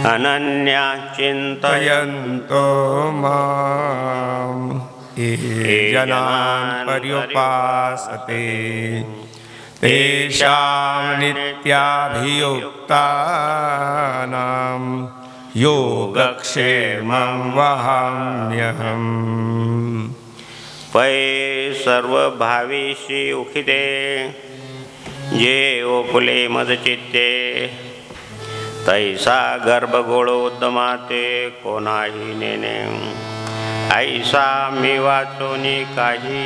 अनन्या चिन्तयन्तो मां ये जनान् पर्युपासते तेषां नित्याभियुक्तानां योगक्षेमं वहाम्यहम्। पै सर्वभाविषि उखिते जे ओपुले मदचित्ते तैसा गर्भगोळोद्यमाते कोणाही नेने ऐसा मी वाचोनी काही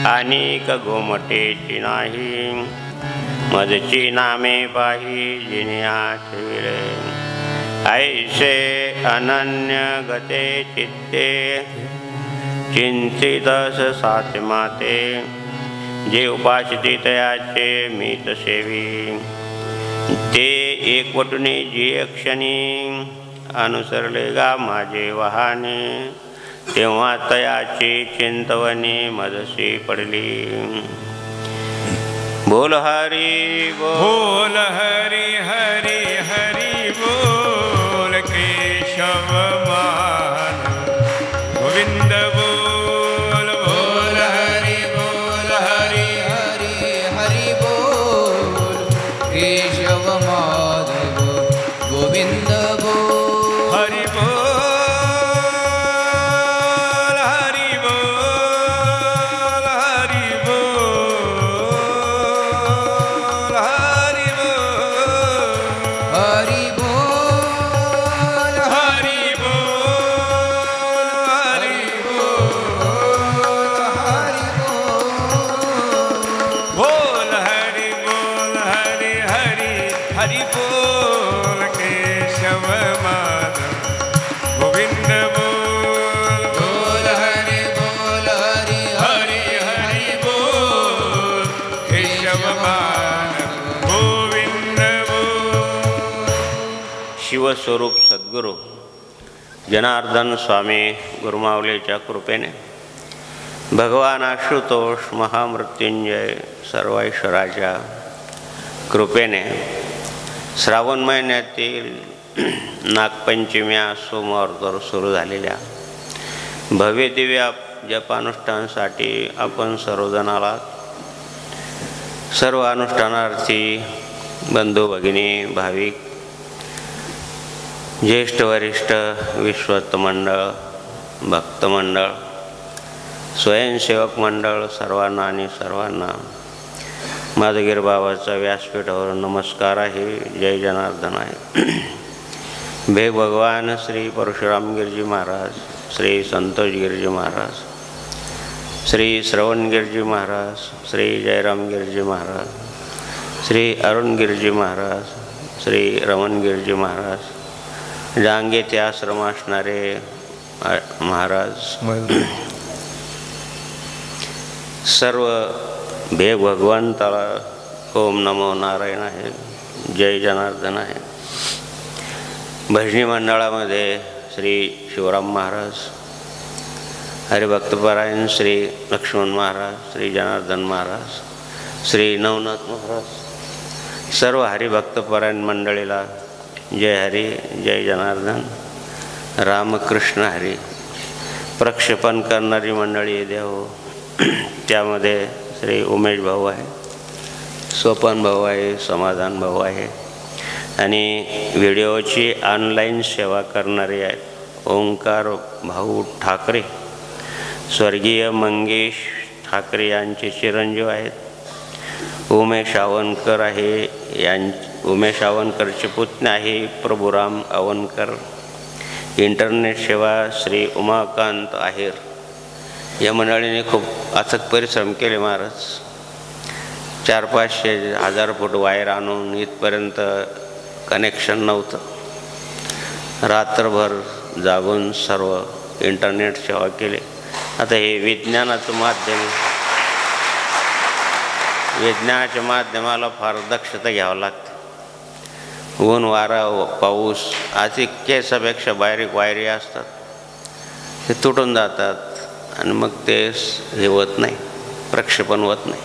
अनेक गोमटेची नाही मदची नामे पाही जिने आठविले ऐसे अनन्य गते चित्ते चिंतितस सात्माते जे उपासिते तयाचे मीत सेवी ते एकवटुने जी क्षणी अनुसरले गा माझे वाहने तेव्हा तयाची चिंतवनी मदसी पडली। बोल हरी बोल हरी हरी हरी बोल केशव मान गोविंद बोल बोल हरी हरी हरी हरी बोल केशव माधव गोविंद बोल हरि बोल हरि बोल हरि बोल हरि बोल हरि बोल हरि बोल हरि हरि हरि बोल केशव माधव गोविंद बोल बोल हरि हरि हरि बोल केशव माधव गोविंद बोल। शिवस्वरूप सद्गुरू जनार्दन स्वामी गुरुमाऊलीच्या कृपेने भगवान आशुतोष महामृत्युंजय सर्वैश्वराच्या कृपेने श्रावण महिन्यातील नागपंचम्या सोमवार सुरू झालेल्या भव्य दिव्य जपानुष्ठानासाठी आपण सर्वजणाला सर्व अनुष्ठानार्थी बंधू भगिनी भाविक ज्येष्ठ वरिष्ठ विश्वस्त मंडळ भक्तमंडळ स्वयंसेवक मंडळ सर्वांना आणि सर्वांना माधवगिरी बाबाचा व्यासपीठावर नमस्कार आहे। जय जनार्दन आहे। भेग भगवान श्री परशुराम गिरजी महाराज श्री संतोष गिरजी महाराज श्री श्रवण गिरजी महाराज श्री जयराम गिरजी महाराज श्री अरुण गिरजी महाराज श्री रमण गिरजी महाराज जांगे ते आश्रम असणारे महाराज सर्व भेग भगवंताला ओम नमो नारायण आहे। जय जनार्दन आहे। भजनी मंडळामध्ये श्री शिवराम महाराज हरिभक्तपरायण श्री लक्ष्मण महाराज श्री जनार्दन महाराज श्री नवनाथ महाराज सर्व हरिभक्तपरायण मंडळीला जय हरी जय जनार्दन रामकृष्ण हरी। प्रक्षेपण करणारी मंडळी देव त्यामध्ये श्री उमेश भाऊ आहे स्वपन भाऊ आहे समाधान भाऊ आहे आणि व्हिडिओची ऑनलाईन सेवा करणारे आहेत ओंकार भाऊ ठाकरे स्वर्गीय मंगेश ठाकरे यांचे चिरंजीव आहेत। उमेश आवनकर आहे उमेश आवनकरचे पुतणे आहे प्रभुराम आवनकर। इंटरनेट सेवा श्री उमाकांत आहेर। या मंडळीने खूप अथक परिश्रम केले महाराज 400-500 फूट वायर आणून इथपर्यंत कनेक्शन नव्हतं रात्रभर जागून सर्व इंटरनेट सेवा केली। आता हे विज्ञानाचं माध्यम विज्ञानाच्या माध्यमाला फार दक्षता घ्यावं लागते। ऊन वारा पाऊस अति केसापेक्षा बारीक वायरी असतात ते तुटून जातात आणि मग ते हे होत नाही प्रक्षेपण होत नाही।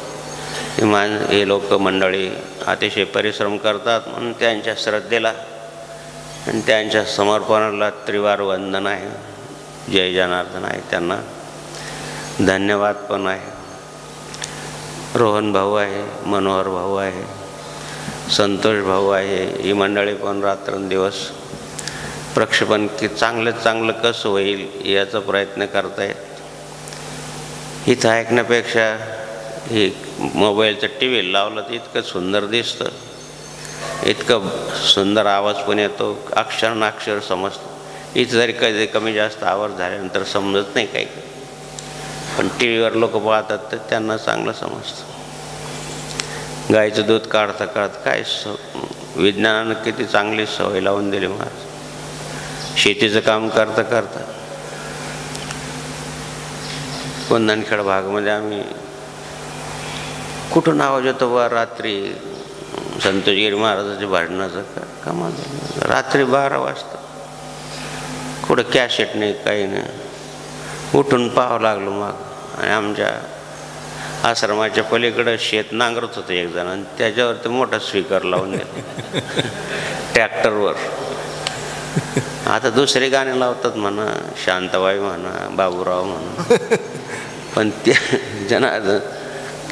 हे लोक मंडळी अतिशय परिश्रम करतात म्हणून त्यांच्या श्रद्धेला आणि त्यांच्या समर्पणाला त्रिवार वंदन आहे, जय जनार्दन आहे, त्यांना धन्यवाद पण आहे. रोहन भाऊ आहे, मनोहर भाऊ आहे, संतोष भाऊ आहे, ही मंडळी पण रात्रंदिवस प्रक्षेपण की चांगलं कसं होईल याचा प्रयत्न करतायत. इथं ऐकण्यापेक्षा हे मोबाईलचं टी व्ही लावलं तर इतकं सुंदर दिसतं, इतकं सुंदर आवाज पण येतो, अक्षर समजतं. इथं जरी कधी कमी जास्त आवाज झाल्यानंतर समजत नाही काही, पण टी व्हीवर लोक पाहतात तर त्यांना चांगलं समजतं. गाईचं दूध काढता काय विज्ञानानं किती चांगली सवय लावून दिली महाराज. शेतीचं काम करता कुंदनखेड भागामध्ये आम्ही कुठून आवाज येतो बा रात्री संतोषगिरी महाराजाच्या भांडणाचं कमाल. रात्री 12 वाजता कुठं कॅसेट नाही काही नाही, उठून पाहावं लागलो मग. आणि आमच्या आश्रमाच्या पलीकडं शेत नांगरत होतं एक जण, आणि त्याच्यावरती मोठा स्पीकर लावून दिला ट्रॅक्टरवर. आता दुसरे गाणे लावतात म्हणा, शांताबाई म्हणा, बाबूराव म्हणा, पण ते जनार्दन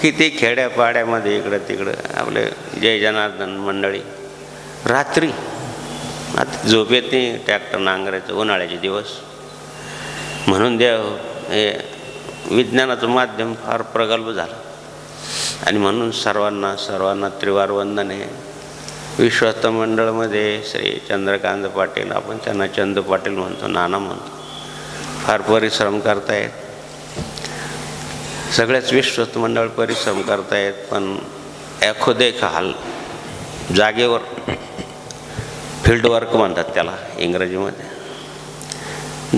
किती खेड्यापाड्यामध्ये इकडं तिकडं आपले जय जनार्दन मंडळी रात्री आता झोप येत नाही, ट्रॅक्टर नांगरायचं उन्हाळ्याचे दिवस. म्हणून देव हे विज्ञानाचं माध्यम फार प्रगल्भ झालं, आणि म्हणून सर्वांना त्रिवार वंदन आहे. विश्वस्त मंडळमध्ये श्री चंद्रकांत पाटील, आपण त्यांना चंदू पाटील म्हणतो, नाना म्हणतो, फार परिश्रम करतायत. सगळ्याच विश्वस्त मंडळ परिश्रम करतायत, पण एखोदेक हाल जागेवर फील्ड वर्क म्हणतात त्याला इंग्रजीमध्ये.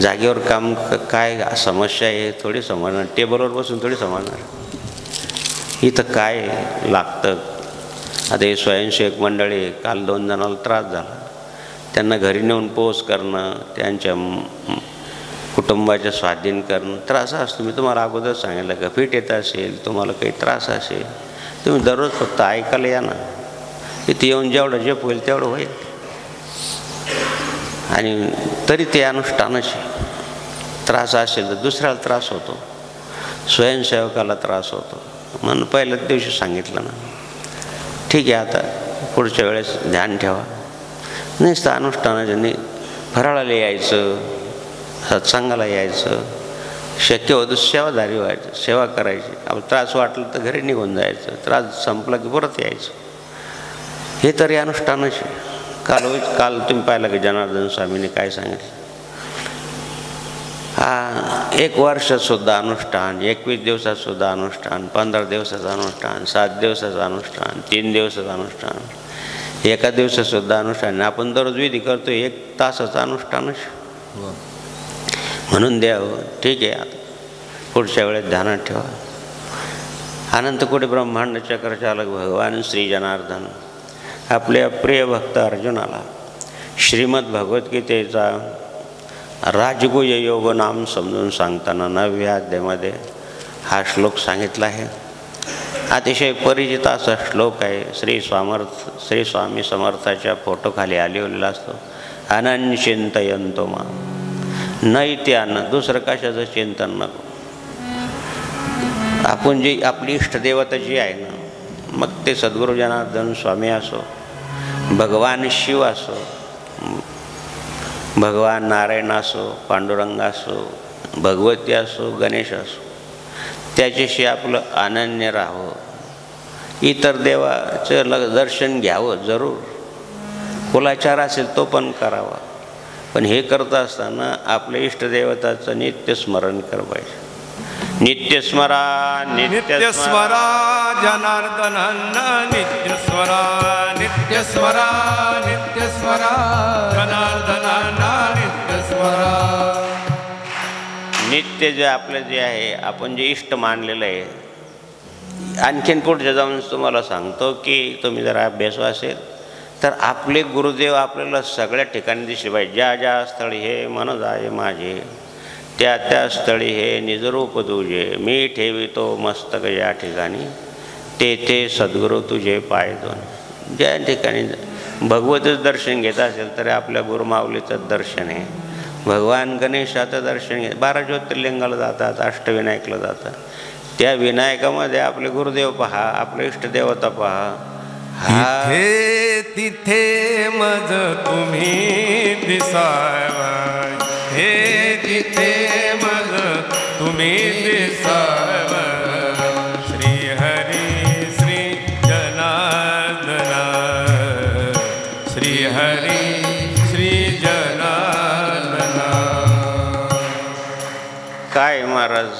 जागेवर काम काय समस्या आहे थोडी समजणार, टेबलवर बसून थोडी समजणार. इथं काय लागतं. आता हे स्वयंसेवक मंडळी, काल 2 जणांना त्रास झाला, त्यांना घरी नेऊन पोच करणं, त्यांच्या कुटुंबाच्या स्वाधीन करणं त्रास असतो. मी तुम्हाला अगोदर सांगितलं का, फिट येत असेल, तुम्हाला काही त्रास असेल, तुम्ही दररोज फक्त ऐकायला या ना. इथे येऊन जेवढं जप होईल तेवढं होईल. आणि तरी ते अनुष्ठानाचे त्रास असेल तर दुसऱ्याला त्रास होतो, स्वयंसेवकाला त्रास होतो. म्हणून पहिल्याच दिवशी सांगितलं ना, ठीक आहे आता पुढच्या वेळेस ध्यान ठेवा. नुसतं अनुष्ठानाच्या नाही, फराळाला यायचं, सत्संगाला यायचं, शक्य होतं सेवादारी व्हायचं, सेवा करायची. आपलं त्रास वाटलं तर घरी निघून जायचं, त्रास संपला की परत यायचं. हे तरी अनुष्ठानाचे. काल तुम्ही पाहिलं की जनार्दन स्वामींनी काय सांगितलं. 1 वर्षातसुद्धा अनुष्ठान, 21 दिवसातसुद्धा अनुष्ठान, 15 दिवसाचं अनुष्ठान, 7 दिवसाचं अनुष्ठान, 3 दिवसाचं अनुष्ठान, 1 दिवसातसुद्धा अनुष्ठान. आपण दररोज विधी करतो 1 तासाचं अनुष्ठानच. म्हणून द्यावं, ठीक आहे आता पुढच्या वेळेस ध्यानात ठेवा. अनंतकोटी ब्रह्मांड चक्रचालक भगवान श्री जनार्दन आपल्या प्रिय भक्त अर्जुनाला श्रीमद भगवद्गीतेचा राजगुह्य योग नाम समजून सांगताना 9व्या अध्यायामध्ये हा श्लोक सांगितला आहे. अतिशय परिचित असा श्लोक आहे. श्री स्वामी समर्थाच्या फोटोखाली आलेला असतो. अनन्यचिंतयन्तो मां, नैत्यानं, दुसरं कशाचं चिंतन नको. आपण जी आपली इष्टदेवता जी आहे ना, मग ते सद्गुरू जनार्दन स्वामी असो, भगवान शिव असो, भगवान नारायण असो, पांडुरंग असो, भगवती असो, गणेश असो, त्याच्याशी आपलं अनन्य राहावं. इतर देवाचं दर्शन घ्यावं जरूर, कुलाचार असेल तो पण करावा, पण हे करत असताना आपल्या इष्टदेवताचं नित्य स्मरण कर पाहिजे. नित्यस्मरा नित्यस्मरा जनार्दन नित्यस्मरा नित्यस्मरा नित्यस्मरा जनार्दन नित्यस्मरा. नित्य जे आपलं जे आहे, आपण जे इष्ट मानलेलं आहे. आणखीन पुढच्या जाऊन तुम्हाला सांगतो की तुम्ही जर अभ्यास असेल तर आपले गुरुदेव आपल्याला सगळ्या ठिकाणी दिसले पाहिजे. ज्या ज्या स्थळी हे मन जाय माझे, त्या त्या स्थळी हे निजरूप तुझे, मी ठेवितो मस्तक या ठिकाणी, ते सद्गुरू तुझे पाय दोन. ज्या ठिकाणी भगवतच दर्शन घेत असेल तरी आपल्या गुरुमाऊलीचं दर्शन आहे. भगवान गणेशाचं दर्शन घे, 12 ज्योतिर्लिंगाला जातात, अष्टविनायकला जातात. त्या विनायकामध्ये आपले गुरुदेव पहा, आपले इष्टदेवता पहा. तिथे तिथे मज तुम्ही दिसावा, हे तिथे मज तुम्ही दिसावा. श्री हरी श्री जनार्दना, श्री हरी श्री जनार्दना. काय महाराज,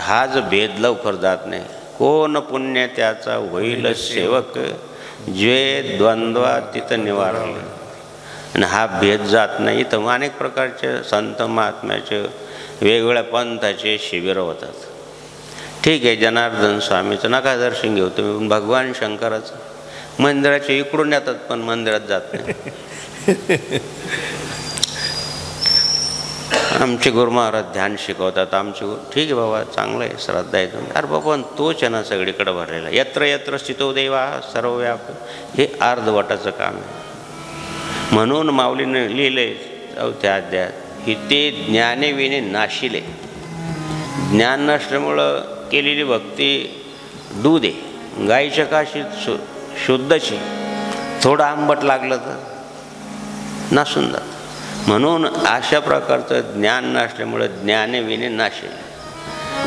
हा जो भेद लवकर जात नाही. कोण पुण्य त्याचा होईल सेवक, जे द्वंद्वा तिथं निवारले. आणि हा भेद जात नाही. इथं अनेक प्रकारचे संत महात्म्याचे वेगवेगळ्या पंथाचे शिबिर होतात. ठीक आहे, जनार्दन स्वामीचं नका दर्शन घेऊ तुम्ही, भगवान शंकराचं मंदिराचे इकडून येतात पण मंदिरात जात नाही. आमचे गुरु महाराज ध्यान शिकवतात, आमचे गुरु ठीक आहे बाबा, चांगलं आहे, श्रद्धा आहे तुम्ही. अरे बाबा, तोच आहे ना सगळीकडे भरलेला. यत्र यत्र स्थितो देवा सर्वव्याप, हे अर्धवटाचं काम आहे. म्हणून माऊलीने लिहिलंय 4थ्या अध्यायात, ही ते ज्ञाने विने नाशिले. ज्ञान नसल्यामुळं केलेली भक्ती दूध आहे, गाईच्या काशीत शुद्धची. थोडं आंबट लागलं तर नासून जातं. म्हणून अशा प्रकारचं ज्ञान नसल्यामुळं ज्ञाने विने नाशिले.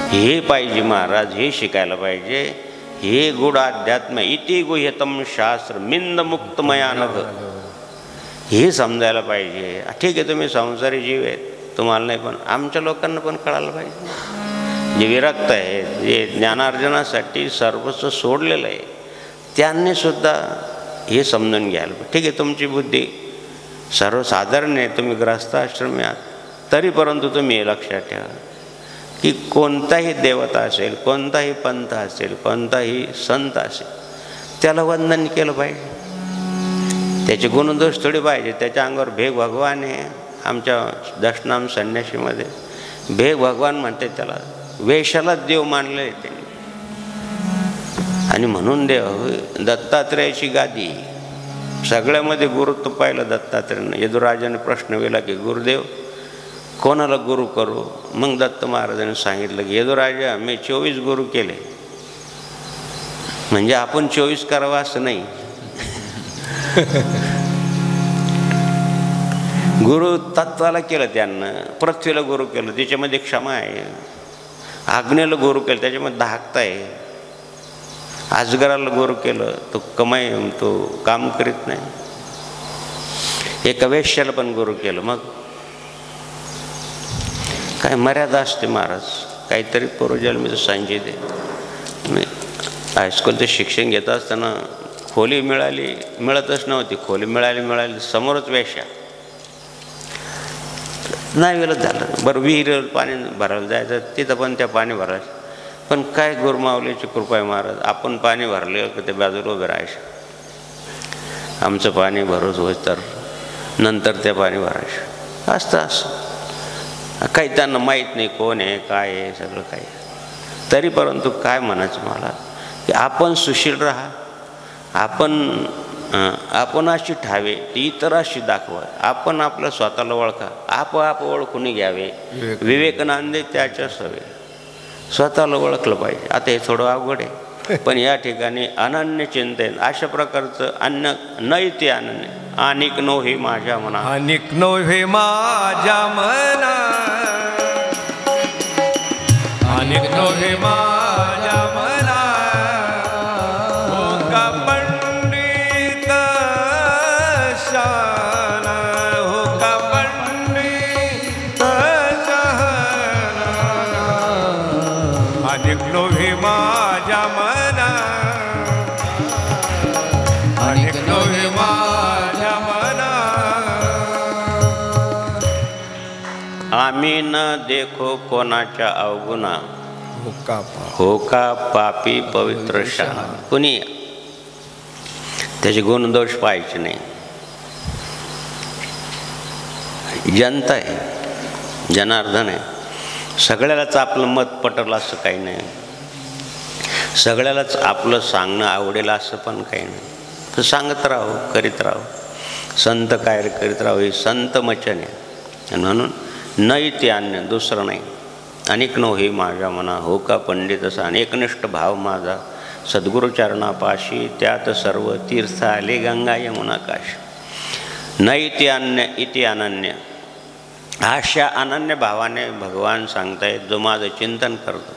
हे पाहिजे महाराज, हे शिकायला पाहिजे. हे गुढ अध्यात्म इति गुह्यतम शास्त्र मिंद मुक्तमया नघ, हे समजायला पाहिजे. ठीक आहे, तुम्ही संसारी जीव आहेत, तुम्हाला नाही, पण आमच्या लोकांना पण कळायला पाहिजे. जे विरक्त आहेत, जे ज्ञानार्जनासाठी सर्वस्व सोडलेलं आहे, त्यांनी सुद्धा हे समजून घ्यायला पाहिजे. ठीक आहे, तुमची बुद्धी सर्वसाधारण आहे, तुम्ही ग्रस्ताश्रमी आहात, तरी परंतु तुम्ही हे लक्षात ठेवा की कोणताही देवता असेल, कोणताही पंथ असेल, कोणताही संत असेल, त्याला वंदन केलं पाहिजे. त्याचे गुणदोष थोडे पाहिजे. त्याच्या अंगावर भेग भगवान आहे. आमच्या दशनाम संन्यासीमध्ये भेग भगवान म्हणते त्याला. वेशालाच देव मानले त्यांनी. आणि म्हणून देव दत्तात्रेयाची गादी, सगळ्यामध्ये गुरुत्व पाहिलं दत्तात्रेयानं. यदुराजाने प्रश्न केला की गुरुदेव कोणाला गुरु करू? मग दत्त महाराजांनी सांगितलं की यदुराजा, मी 24 गुरु केले. म्हणजे आपण 24 करावं असं नाही. गुरु तत्वाला केलं त्यांना. पृथ्वीला गुरु केलं, त्याच्यामध्ये क्षमा आहे. आग्नेला गुरु केलं, त्याच्यामध्ये धाकता आहे. अजगराला गुरु केलं, तो तो काम करीत नाही. एका वेश्याला पण गुरु केलं. मग काय मर्यादा असते महाराज. काहीतरी पूर्वजन्मीचं संजय दे. मी हायस्कूलचं शिक्षण घेत असताना खोली मिळतच नव्हती. खोली मिळाली समोरच वेश्या. नाही वेळच झालं. बरं, विहीर पाणी भरायला जायचं, तिथं पण त्या पाणी भरायचं. पण काय गुरुमाऊलीची कृपा आहे महाराज, आपण पाणी भरले की ते बाजूला उभे राहायचं. आमचं पाणी भरत होत तर नंतर ते पाणी भरायचं. असं काही त्यांना माहीत नाही कोण आहे, काय आहे, सगळं काय. तरी परंतु काय म्हणायचं मला की आपण सुशील राहा. आपण अशी ठावे, ती इतराशी दाखवा. आपण आपलं स्वतःला ओळखा, आप ओळखून घ्यावे. विवेकानंद त्याच्या सवे. स्वतःला ओळखलं पाहिजे. आता हे थोडं अवघड आहे, पण या ठिकाणी अनन्य चिंतन अशा प्रकारचं अन्न नाही. ते अनन्य अनिक नो हे माझ्या मना, अनिक नो हे माझ्या मना, अनिक नो हे माझ्या मना. हो का पंडित शान, हो का पंडित शहाणा. अनिक नो हे माझ्या मना, अनिक नो हे माझ्या मना. आम्ही न देखो कोणाच्या अवगुणा, हो का पापी पवित्र शहा. कुणी त्याचे गुणदोष पाहायचे नाही. जनता आहे, जनार्दन आहे. सगळ्यालाच आपलं मत पटलं असं काही नाही. सगळ्यालाच आपलं सांगणं आवडेल असं पण काही नाही. तर सांगत राहो, करीत राहो. संत काय करीत राहावं हे संत वचन आहे. म्हणून न इति अन्य, दुसरं नाही. अनेक नो हे माझ्या मना, हो का पंडित असा अनेकनिष्ठ भाव माझा, सद्गुरुचरणापाशी त्यात सर्व तीर्थ आले गंगा यमुना काशी. न इति अन्य इति अनन्य, अशा अनन्य भावाने भगवान सांगतायत जो माझं चिंतन करतो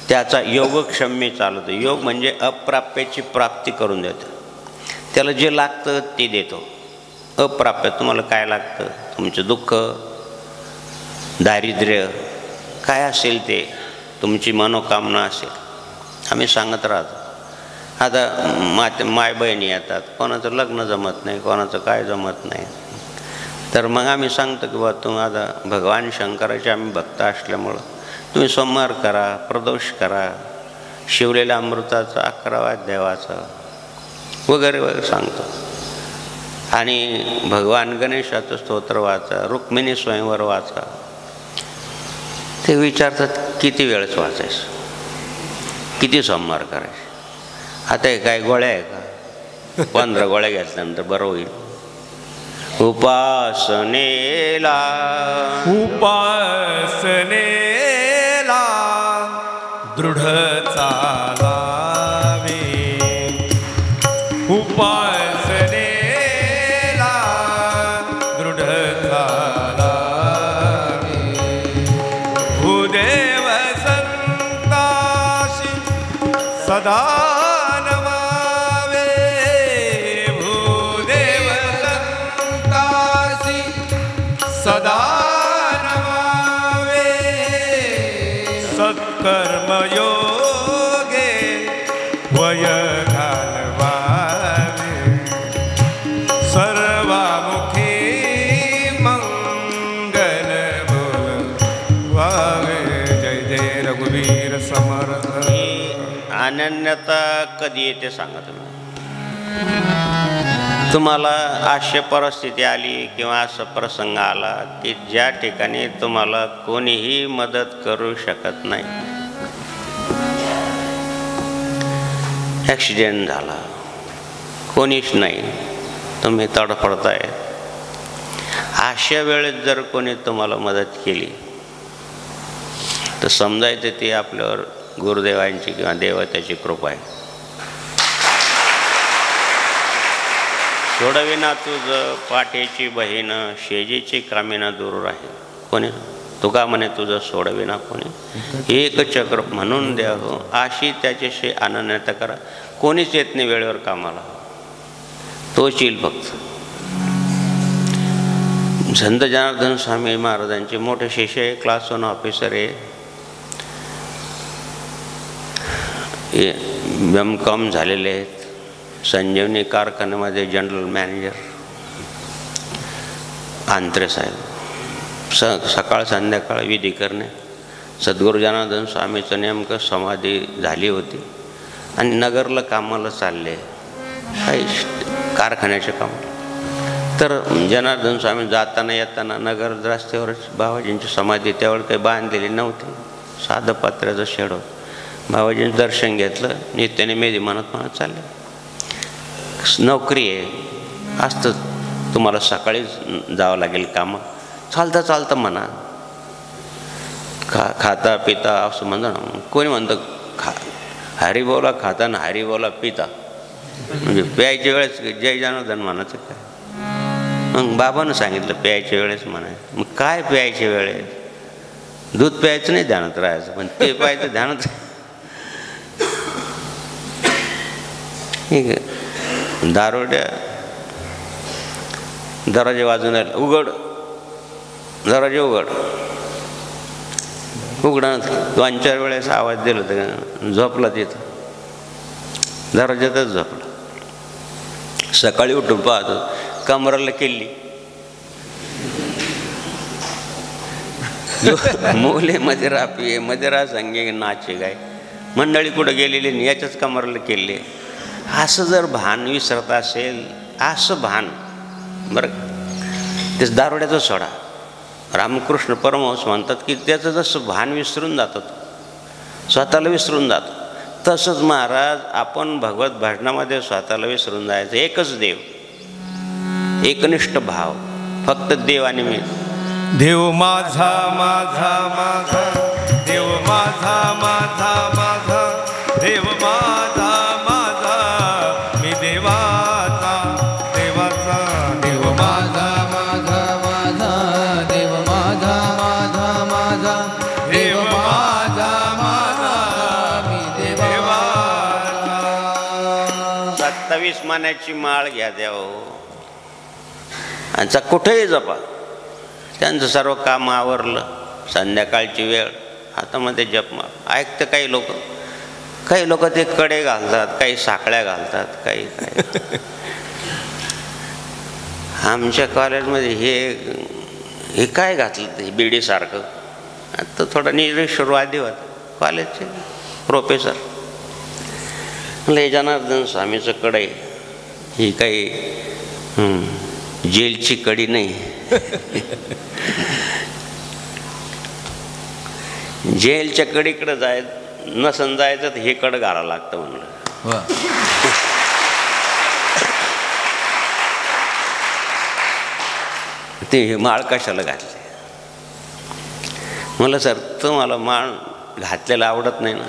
त्याचा योगक्षम्य चालवतो. योग म्हणजे अप्राप्याची प्राप्ती करून देतो. त्याला जे लागतं ते देतो. अप्राप्य तुम्हाला काय लागतं, तुमचं दुःख, दारिद्र्य काय असेल ते, तुमची मनोकामना असेल, आम्ही सांगत राहतो. आता माय बहिणी येतात, कोणाचं लग्न जमत नाही, कोणाचं काय जमत नाही, तर मग आम्ही सांगतो की बा तुम्ही आता भगवान शंकराचे आम्ही भक्त असल्यामुळं तुम्ही सोमवार करा, प्रदोष करा, शिवलेल्या अमृताचा 11वा अध्याय वगैरे वगैरे सांगतो. आणि भगवान गणेशाचं स्तोत्र वाचा, रुक्मिणी स्वयंवर वाचा. ते विचारतात किती वेळच वाचायचं, किती सोमवार करायचे. आता हे काय गोळ्या आहे का, 15 गोळ्या घेतल्यानंतर बरं होईल. उपासनेला दृढ चालावे, उपासनेला दृढ चालावे. भूदेव संताशी सदा नमावे, भूदेव संताशी सदा नमावे. सत्कर्मयोगे वय घालवावे, सर्वामुखी मंगल बोलवावे. जय जय रघुवीर समर्थ. अनन्यता कधी येते सांगा तुम्ही. तुम्हाला अशी परिस्थिती आली किंवा असा प्रसंग आला की ज्या ठिकाणी तुम्हाला कोणीही मदत करू शकत नाही, ॲक्सिडेंट झाला, कोणीच नाही, तुम्ही तडफडताय, अशा वेळेत जर कोणी तुम्हाला मदत केली तर समजायचं ती आपल्यावर गुरुदेवांची किंवा देवतेची कृपा आहे. सोडविना तुझं पाठीची बहीण, शेजीची कामिना दूर राहील. कोणी तुका म्हणे तुझं सोडविना कोणी, एक चक्र म्हणून द्या हो, अशी त्याच्याशी अनन्यता करा. कोणीच येत नाही वेळेवर कामाला, तोच येईल फक्त. संत जनार्दन स्वामी महाराजांचे मोठे शिष्य आहे, क्लास 1 ऑफिसर आहे, M.Com झालेले आहेत, संजीवनी कारखान्यामध्ये जनरल मॅनेजर आंत्रे साहेब. सकाळ संध्याकाळ विधी करणे. सद्गुरू जनार्दन स्वामीचं नेमकं समाधी झाली होती आणि नगरला कामाला चालले, काही कारखान्याचे काम. तर जनार्दन स्वामी जाताना येताना नगर रस्त्यावरच बाबाजींची समाधी, त्यावेळी काही बांधलेली नव्हती, साधं पत्र्याचं शेड होतं. बाबाजींचं दर्शन घेतलं, नित्याने मेधी म्हणत चालले. नोकरी आहे, असतं तुम्हाला सकाळीच जावं लागेल कामं, चालता चालतं म्हणा, खाता पिता असं म्हणतो ना. कोणी म्हणतं हरी बोला खाता ना हरी बोला पिता, म्हणजे प्यायच्या वेळेस जय जनार्दन म्हणायचं काय. मग बाबानं सांगितलं प्यायच्या वेळेस म्हणायचं. मग काय प्यायच्या वेळेस, दूध प्यायचं नाही ध्यानात राहायचं, पण ते प्यायचं ध्यानात. ठीक आहे, दारोड्या दरवाजे वाजून राहिले, उघड दरवाजे उघड, उघडा. 2-4 वेळेस आवाज दिला तर झोपला, तिथं दरवाज्यातच झोपला. सकाळी उठून पाहतो कमराला किल्ली, मोले मदिरा पिये मदिरा संगे नाचे गाय. मंडळी कुठं गेलेली नाही, याच्याच कमराला किल्ली. असं जर भान विसरत असेल, असं भान बरं तेच दारोड्याचं सोडा. रामकृष्ण परमहंस म्हणतात की त्याचं जसं भान विसरून जातं, स्वतःला विसरून जातं, तसंच महाराज आपण भगवत भजनामध्ये स्वतःला विसरून जायचं. एकच देव, एकनिष्ठ भाव, फक्त देव आणि मी. देव माझा माझा माझा, देव माझा माझा माझा, देव माझा माझा, मी देवाचा देवाचा. देव माझा माझा माझा, देव माझा माझा माझा, देव माझा माझा, मी देवाचा. 27 मान्याची माळ घ्या देव, आणि कुठेही जपा. त्यांचं सर्व काम आवरलं, संध्याकाळची वेळ, हातामध्ये जपमाळ. ऐकतं काही लोक ते कडे घालतात, काही साखळ्या घालतात, काही काय. आमच्या कॉलेजमध्ये हे काय घातलं ते बिडीसारखं. आता थोडा निरीश्वरवादी होता कॉलेजचे प्रोफेसर. म्हणलं जनार्दन स्वामीचं कडे, ही काही जेलची कडी नाही. जेलच्या कडीकडे नसन जायचं तर हे कड घालावं लागतं म्हणलं. ते माळ कशाला घातले. म्हणलं सर तुम्हाला माळ घातलेला आवडत नाही ना.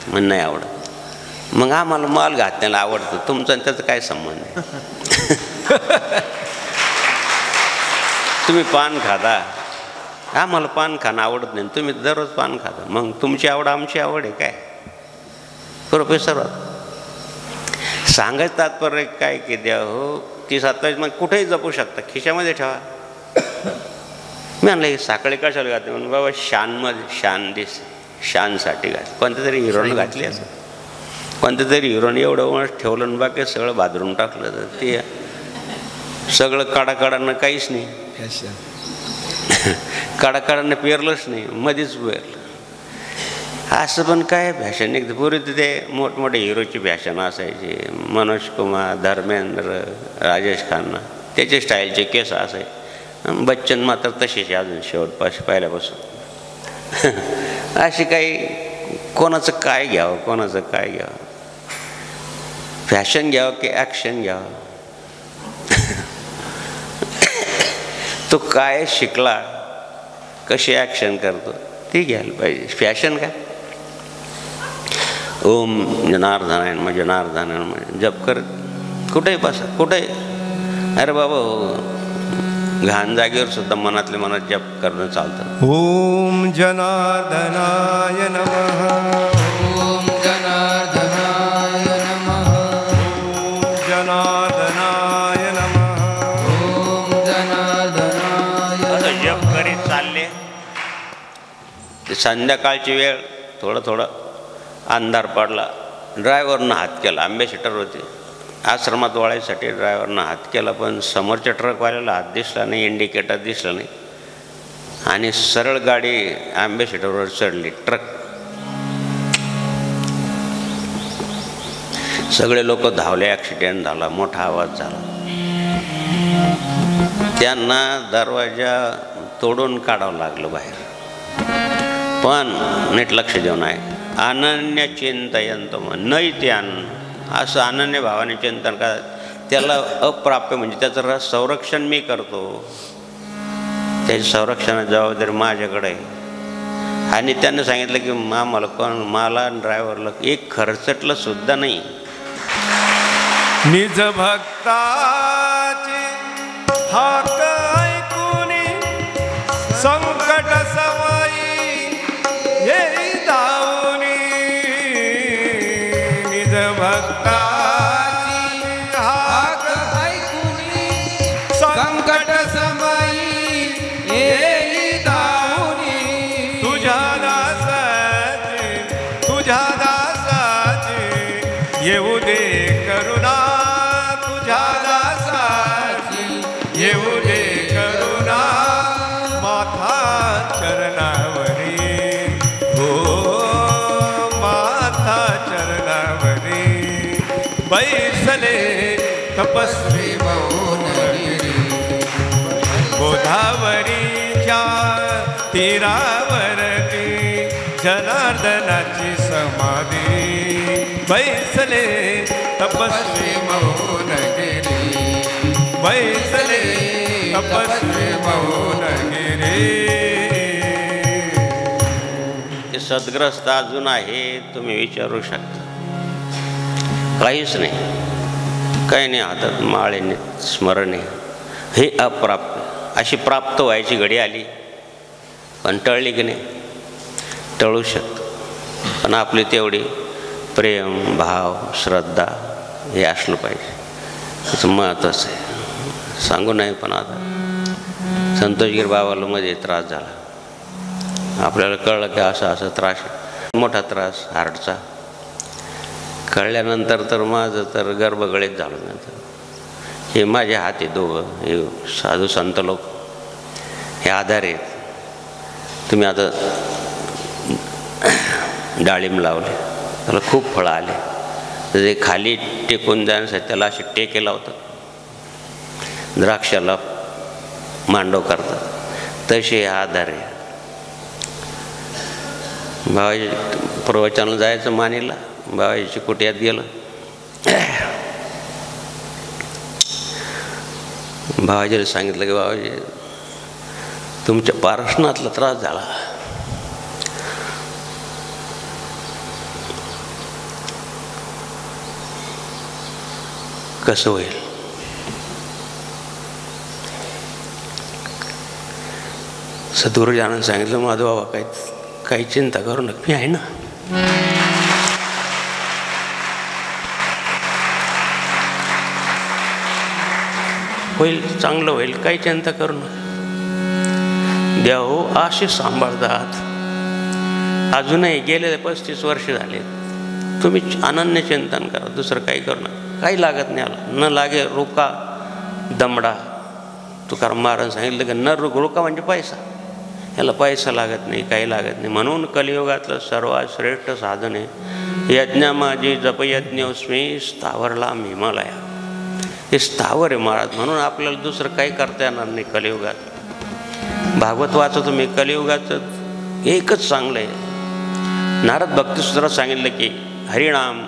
म्हण नाही आवडत. मग आम्हाला माळ घातलेला आवडतं, तुमचा त्याचा काय संबंध आहे. तुम्ही पान खाता, आम्हाला पान खाणं आवडत नाही, तुम्ही दररोज पान खाता, मग तुमची आवड आमची आवड आहे काय. प्रोफेसर सांगायचं तात्पर्य काय की द्या हो, ती 27 मग कुठेही जपू शकता, खिशामध्ये ठेवा. मी म्हणलं हे साखळी कशाला घातली. म्हणून बाबा शानमध्ये शानसाठी घातली. कोणत्या तरी हिरोनं घातली असं, कोणत्या तरी हिरोने एवढं वंश ठेवलं आणि बाकी सगळं बाजरून टाकलं, तर ते सगळं काडाकाडानं काहीच नाही. काडाकाडानं पेरलंच नाही, मध्येच पेरलं. असं पण काय फॅशन एक पूर्वी तिथे मोठमोठे हिरोची फॅशन असायची. मनोज कुमार, धर्मेंद्र, राजेश खन्ना त्याचे स्टाईलचे केस असायचे. बच्चन मात्र तसेच अजून शेवटपाशी पहिल्यापासून. अशी काही कोणाचं काय घ्यावं, कोणाचं काय घ्यावं, फॅशन घ्यावं की ॲक्शन घ्यावं. तो काय शिकला, कशी ॲक्शन करतो ती घ्यायला पाहिजे. फॅशन काय ओम जनार्दनायन मग जनार्दनायन म्हणजे जप करत कुठेही बसा, कुठेही. अरे बाबा हो, घाण जागेवर सुद्धा मनातल्या मनात जप करणं चालतं. ओम जनार्दनाय नमः, ओम जनार्दनाय नमः, ओम जनार्दनाय नमः, ओम जनार्दनाय. असं जप करीत चालले. ते संध्याकाळची वेळ, थोडं अंधार पडला. ड्रायव्हरनं हात केला, अँबॅसिडर होते आश्रमात वळायसाठी. ड्रायव्हरनं हात केला, पण समोरच्या ट्रकवाल्याला हात दिसला नाही, इंडिकेटर दिसला नाही, आणि सरळ गाडी अँबॅसिडरवर चढली. ट्रक सगळे लोक धावले. ॲक्सिडेंट झाला, मोठा आवाज झाला. त्यांना दरवाजा तोडून काढावं लागलं बाहेर. पण नीट लक्ष देऊन आहे, अनन्य चिंतयंत नाही ते अन्न, असं अनन्य भावाने चिंतन करा. त्याला अप्राप्य म्हणजे त्याचं संरक्षण मी करतो, त्याची संरक्षणाची जबाबदारी माझ्याकडे आहे. आणि त्यांनी सांगितलं की आम्हाला कोण, मला ड्रायव्हरला एक खर्चटलं सुद्धा नाही. निज भक्ताची हाक ऐकून संकट सवयी येई धावूनी. निज भक्ताची हाक ऐकून संकट सवयी येई धावूनी. तुझ्या दासाची येऊ दे करुणा, तुझ्या दासाची येऊ दे करुणा. माथा चरणावरी, हो माथा चरणावरी बैसले तपस्वी मौनगिरी. गोदावरीच्या तीरावरती जनार्दनाची समाधी. बैसले तपस्वी मौनगिरी, बैसले तपस्वी मौनगिरी. ते सद्ग्रस्त अजून आहे, तुम्ही विचारू शकता. काहीच नाही, काही नाही हातात माळेने स्मरणे, हे अप्राप्य. अशी प्राप्त व्हायची घडी आली, पण टळली की नाही? टळू शकतो. पण आपली तेवढी प्रेम, भाव, श्रद्धा हे असलं पाहिजे. त्याचं महत्त्वाचं आहे. सांगू नाही, पण आता संतोषगिरी बाबाला मध्ये त्रास झाला. आपल्याला कळलं की असं त्रास आहे, मोठा त्रास हार्टचा. कळल्यानंतर तर माझं तर गर्भगळीत झालं. नंतर हे माझे हात आहे दोघं, हे साधू संत लोक हे आधार आहेत. तुम्ही आता डाळिंब लावले, त्याला खूप फळं आले, तर ते खाली टेकून जाण्यासाठी त्याला असे टेके लावतात, द्राक्षाला मांडव करतात, तसे आधार आहे. बाबाजी प्रवचनाला जायचं मानीला, बाबाजीची कुट्यात गेलं. बाबाजीला सांगितलं की बाबाजी तुमच्या पारसनातला त्रास झाला. कसं होईल? सद्गुरुजींनी सांगितलं, माधव बाबा काही चिंता करू नका, मी आहे ना. होईल, चांगलं होईल, काही चिंता करू नका. देव हो असे सांभाळतात. अजूनही गेलेले 35 वर्ष झाले. तुम्ही अनन्य चिंतन करा, दुसरं काही करू नका. काही लागत नाही. आला न लागे रुका दमडा. तुकाराम महाराज सांगितलं की न रुका म्हणजे पैसा. याला पैसा लागत नाही, काही लागत नाही. म्हणून कलियुगातलं सर्वात श्रेष्ठ साधन आहे यज्ञा माझी जपयज्ञोस्मी स्थावरला हिमालया. हे स्थावर आहे महाराज. म्हणून आपल्याला दुसरं काही करता येणार नाही कलियुगात. भागवत वाचा तुम्ही, कलियुगाचं एकच चांगलं आहे. नारद भक्तिसूत्रात सांगितलं की हरिणाम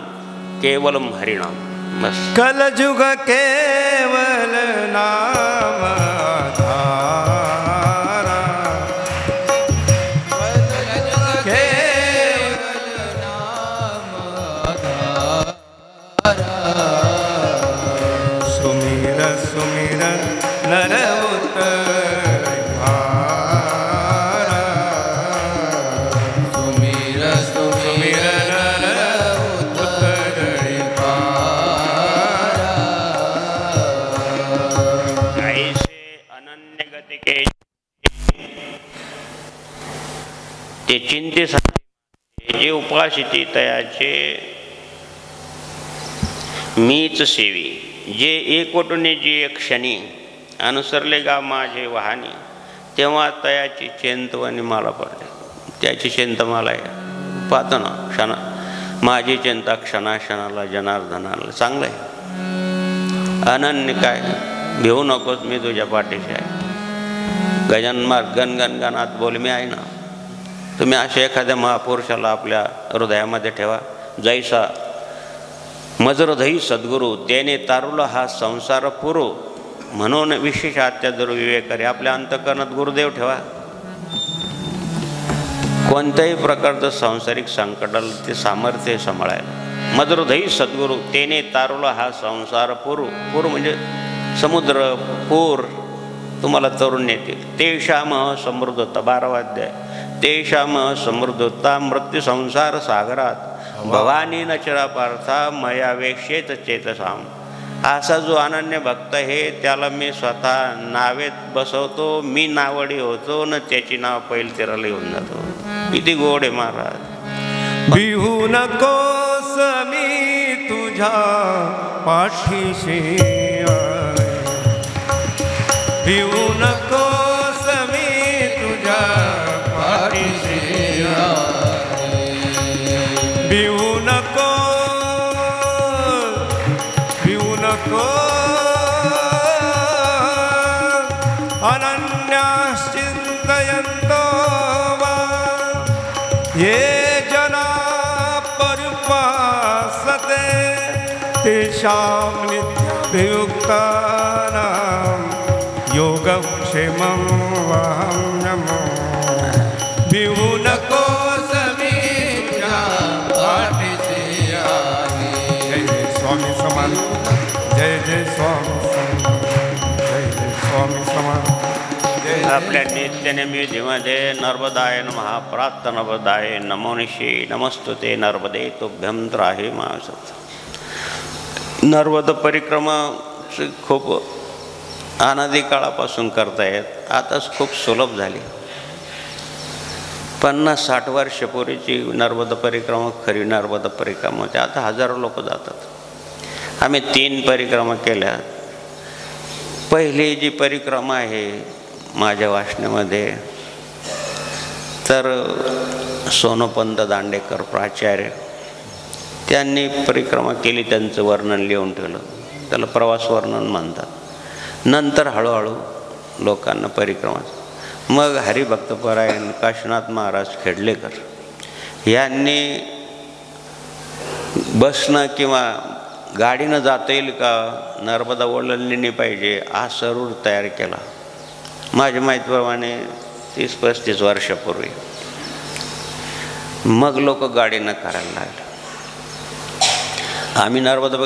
केवलम हरिणाम. बस कलयुग केवल नाम धारा. केवल नाम धारा. सुमिर सुमिर नर उतरि भारा. सुमिर सुमिर नर उतरि भारा. ऐसे अनन्य गती के ते चिंतेसाठी जे उपासिती तयाचे मीच सेवी. जे एकवटूने जी एक क्षणी अनुसरले गा माझे वाहनी, तेव्हा तयाची चिंतवणी मला पडले. त्याची चिंता मला आहे. पाहतो ना क्षणा, माझी चिंता क्षणाक्षणाला जनार्दनाला. चांगलं आहे. अनन्य काय, भिवू नकोस, मी तुझ्या पाठीशी आहे. गजानन महाराज गणगणगणात बोल, मी आहे ना. तुम्ही अशा एखाद्या महापुरुषाला आपल्या हृदयामध्ये ठेवा. जैसा मजरधई सद्गुरू त्याने तारुला हा संसार पुरो. म्हणून विशेष अत्यादर विवेकरे आपल्या अंतःकरणात गुरुदेव ठेवा. कोणत्याही प्रकारचं सांसारिक संकटाला ते सामर्थ्य सांभाळायला. मजरधई सद्गुरू त्याने तारुला हा संसार पुरो. पूर म्हणजे समुद्र, पूर तुम्हाला तरुण येतील. तेषाम समृद्धता 12वा अध्याय. तेषाम समृद्धता मृत्यू संसार सागरात भवानी नचरा पार्था मया वेक्षेत चेतसाम. असा जो अनन्य भक्त आहे त्याला मी स्वतः नावेत बसवतो. मी नावडी होतो न त्याची नाव पहिल तेराला येऊन जातो. किती गोड आहे महाराज. भिवू नकोस मी तुझ्या पाठीशी आहे. भिवू नकोस मी तुझ्या पाठीशी आहे. भिवू नको, भिवू नको. अनन्याश्चिन्तयन्तो वा ये जना पर्युपासते तेषां नित्याभियुक्तानां योगक्षेमं वहं नमो भिवू नको समीच्या पाठीशी आली. जय जय स्वामी समर्थ. जय जय स्वामी समर्थ. जय जय स्वामी समर्थ. आपल्या नित्यनिमितीमध्ये नर्मदाय नमः प्रात नर्मदाय नमोनिशी नमस्तुते नर्मदे तुभ्यं त्राहि मासत्. नर्मदा परिक्रमा खूप अनादी काळापासून करतायत. आताच खूप सुलभ झाली. 50-60 वर्षापूर्वीची नर्मदा परिक्रमा खरी नर्मदा परिक्रमा होती. आता हजारो लोक जातात. आम्ही 3 परिक्रमा केल्या. पहिली जी परिक्रमा आहे माझ्या वाचण्यामध्ये तर सोनोपंत दांडेकर प्राचार्य त्यांनी परिक्रमा केली. त्यांचं वर्णन लिहून ठेवलं. त्याला प्रवास वर्णन म्हणतात. नंतर हळूहळू लोकांना परिक्रमा मग हरिभक्तपरायण काशीनाथ महाराज खेडलेकर यांनी बसणं किंवा गाडीनं जाता येईल का नर्मदा ओलांडली पाहिजे हा सरूर तयार केला. माझ्या माहितीप्रमाणे 30-35 वर्षापूर्वी. मग लोक गाडीनं करायला लागले. आम्ही नर्मदा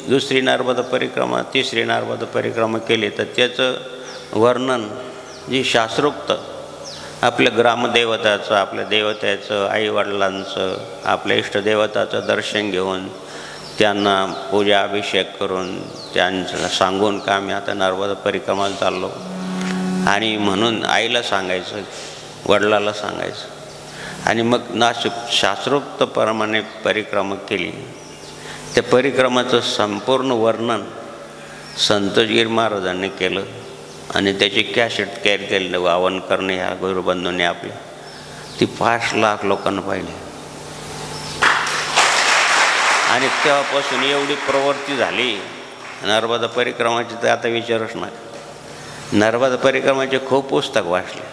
दुसरी नर्मदा परिक्रमा तिसरी नर्मदा परिक्रमा केली तर त्याचं वर्णन जी शास्त्रोक्त आपल्या ग्रामदेवताचं आपल्या देवताचं आईवडिलांचं आपल्या इष्टदेवताचं दर्शन घेऊन त्यांना पूजा अभिषेक करून त्यांचं सांगून का आम्ही आता नर्मदा परिक्रमाला चाललो. आणि म्हणून आईला सांगायचं वडिलाला सांगायचं आणि मग शास्त्रोक्तप्रमाणे परिक्रमा केली. त्या परिक्रमाचं संपूर्ण वर्णन संतोषगिरी महाराजांनी केलं आणि त्याची कॅसेट तयार केली. वावणकर ह्या गुरुबंधूंनी आपल्या ती 5 लाख लोकांना पाहिली. आणि तेव्हापासून एवढी प्रवृत्ती झाली नर्मदा परिक्रमाची तर आता विचारच नाही. नर्मदा परिक्रमाचे खूप पुस्तक वाचले.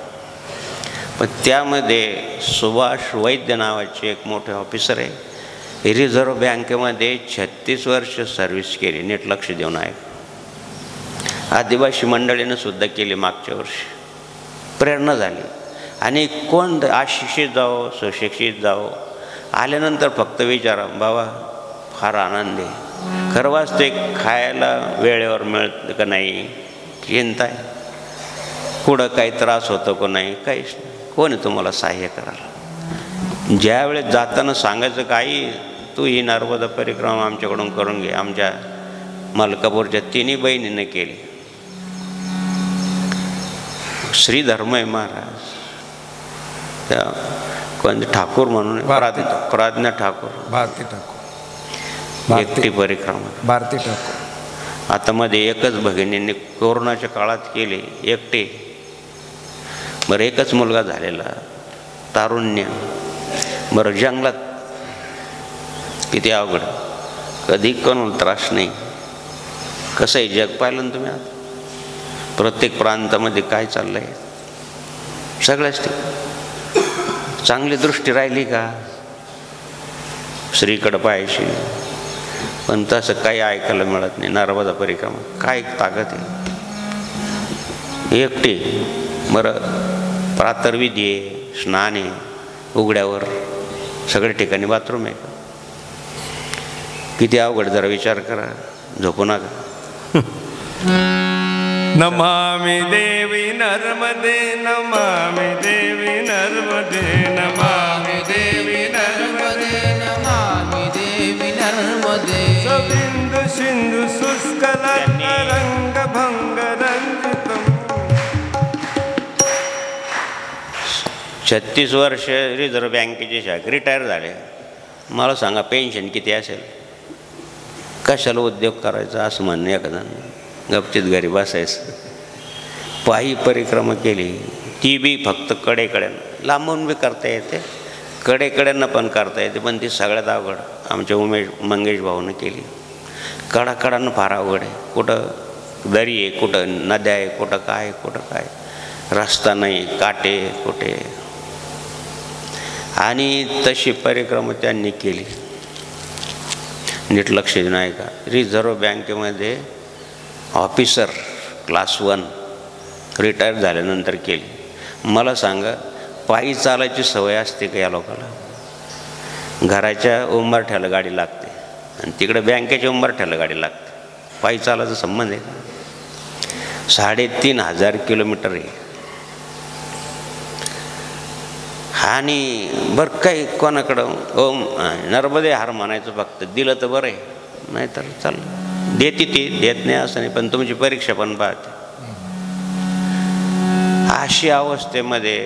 पण त्यामध्ये सुभाष वैद्य नावाचे एक मोठे ऑफिसर आहे. रिझर्व्ह बँकेमध्ये 36 वर्ष सर्व्हिस केली. नीट लक्ष देऊन आहे. आदिवासी मंडळीनं सुद्धा केली. मागच्या वर्षी प्रेरणा झाली. आणि कोण अशिक्षित जावो सुशिक्षित जावो आल्यानंतर फक्त विचारा बाबा फार आनंद आहे. खरं वाचते खायला वेळेवर मिळतं का नाही चिंता आहे. कुठं काही त्रास होतो का नाही काहीच नाही. कोण आहे तुम्हाला सहाय्य करायला. ज्या वेळेस जाताना सांगायचं काही तू ही नर्मदा परिक्रमा आमच्याकडून करून घे. आमच्या मलकापूरच्या 3 बहिणींनी केली. श्री धर्मय महाराज त्या कोणते ठाकूर म्हणून प्राज्ञा ठाकूर भारती ठाकूर एकटी परिक्रमा भारती ठाकूर. आता मध्ये एकच भगिनींनी कोरोनाच्या काळात केली एकटे. बरं एकच मुलगा झालेला तारुण्य. बरं जंगलात किती अवघड. कधी कोण त्रास नाही. कसं आहे जग पाहिलं ना तुम्ही. आता प्रत्येक प्रांतामध्ये काय चाललं आहे सगळ्याच ठीक. चांगली दृष्टी राहिली का श्रीकडं पाहायची. पण तसं काही ऐकायला मिळत नाही. नर्मदा परिक्रमा काय ताकद आहे. एकटी. बरं प्रातर्विधी आहे स्नान आहे उघड्यावर सगळ्या ठिकाणी बाथरूम आहे का. किती अवघड जरा विचार करा. झोपू नका. नमामि देवी नर्मदे नमामि देवी नर्मदे नमामि देवी नर्मदे नमामि देवी नर्मदे. सबिंदु सिंधु शुष्कलता रंग भंग रंजितम. 36 वर्ष रिझर्व्ह बँकेचे शाख रिटायर झाले. मला सांगा पेन्शन किती असेल. कशाला उद्योग करायचा असं म्हणणं एखादं. गपचित घरी बसायचं. पायी परिक्रमा केली ती बी फक्त कडेकड्यानं. लांबून बी करता येते कडेकड्यांना पण करता येते. पण ती सगळ्यात अवघड आमच्या मंगेश भाऊनं केली. कडाकडानं फार अवघड आहे. कुठं दरी आहे कुठं नद्या आहे कुठं काय रस्ता नाही काटे कुठे. आणि तशी परिक्रमा त्यांनी केली. नीट लक्ष देऊन आहे का. रिझर्व्ह बँकेमध्ये ऑफिसर क्लास 1 रिटायर झाल्यानंतर केली. मला सांगा, पायी चालायची सवय असते का या लोकांना? घराच्या उंबरठ्याला गाडी लागते आणि तिकडे बँकेच्या उंबरठ्याला गाडी लागते. पायी चालायचा संबंध आहे का? 3,500 किलोमीटर आहे. आणि बरं काही कोणाकडं ओम नर्मदे हार म्हणायचं, फक्त दिलं तर बरं आहे, नाहीतर चाललं. देते ती, देत नाही असं नाही, पण तुमची परीक्षा पण पाहते. अशी अवस्थेमध्ये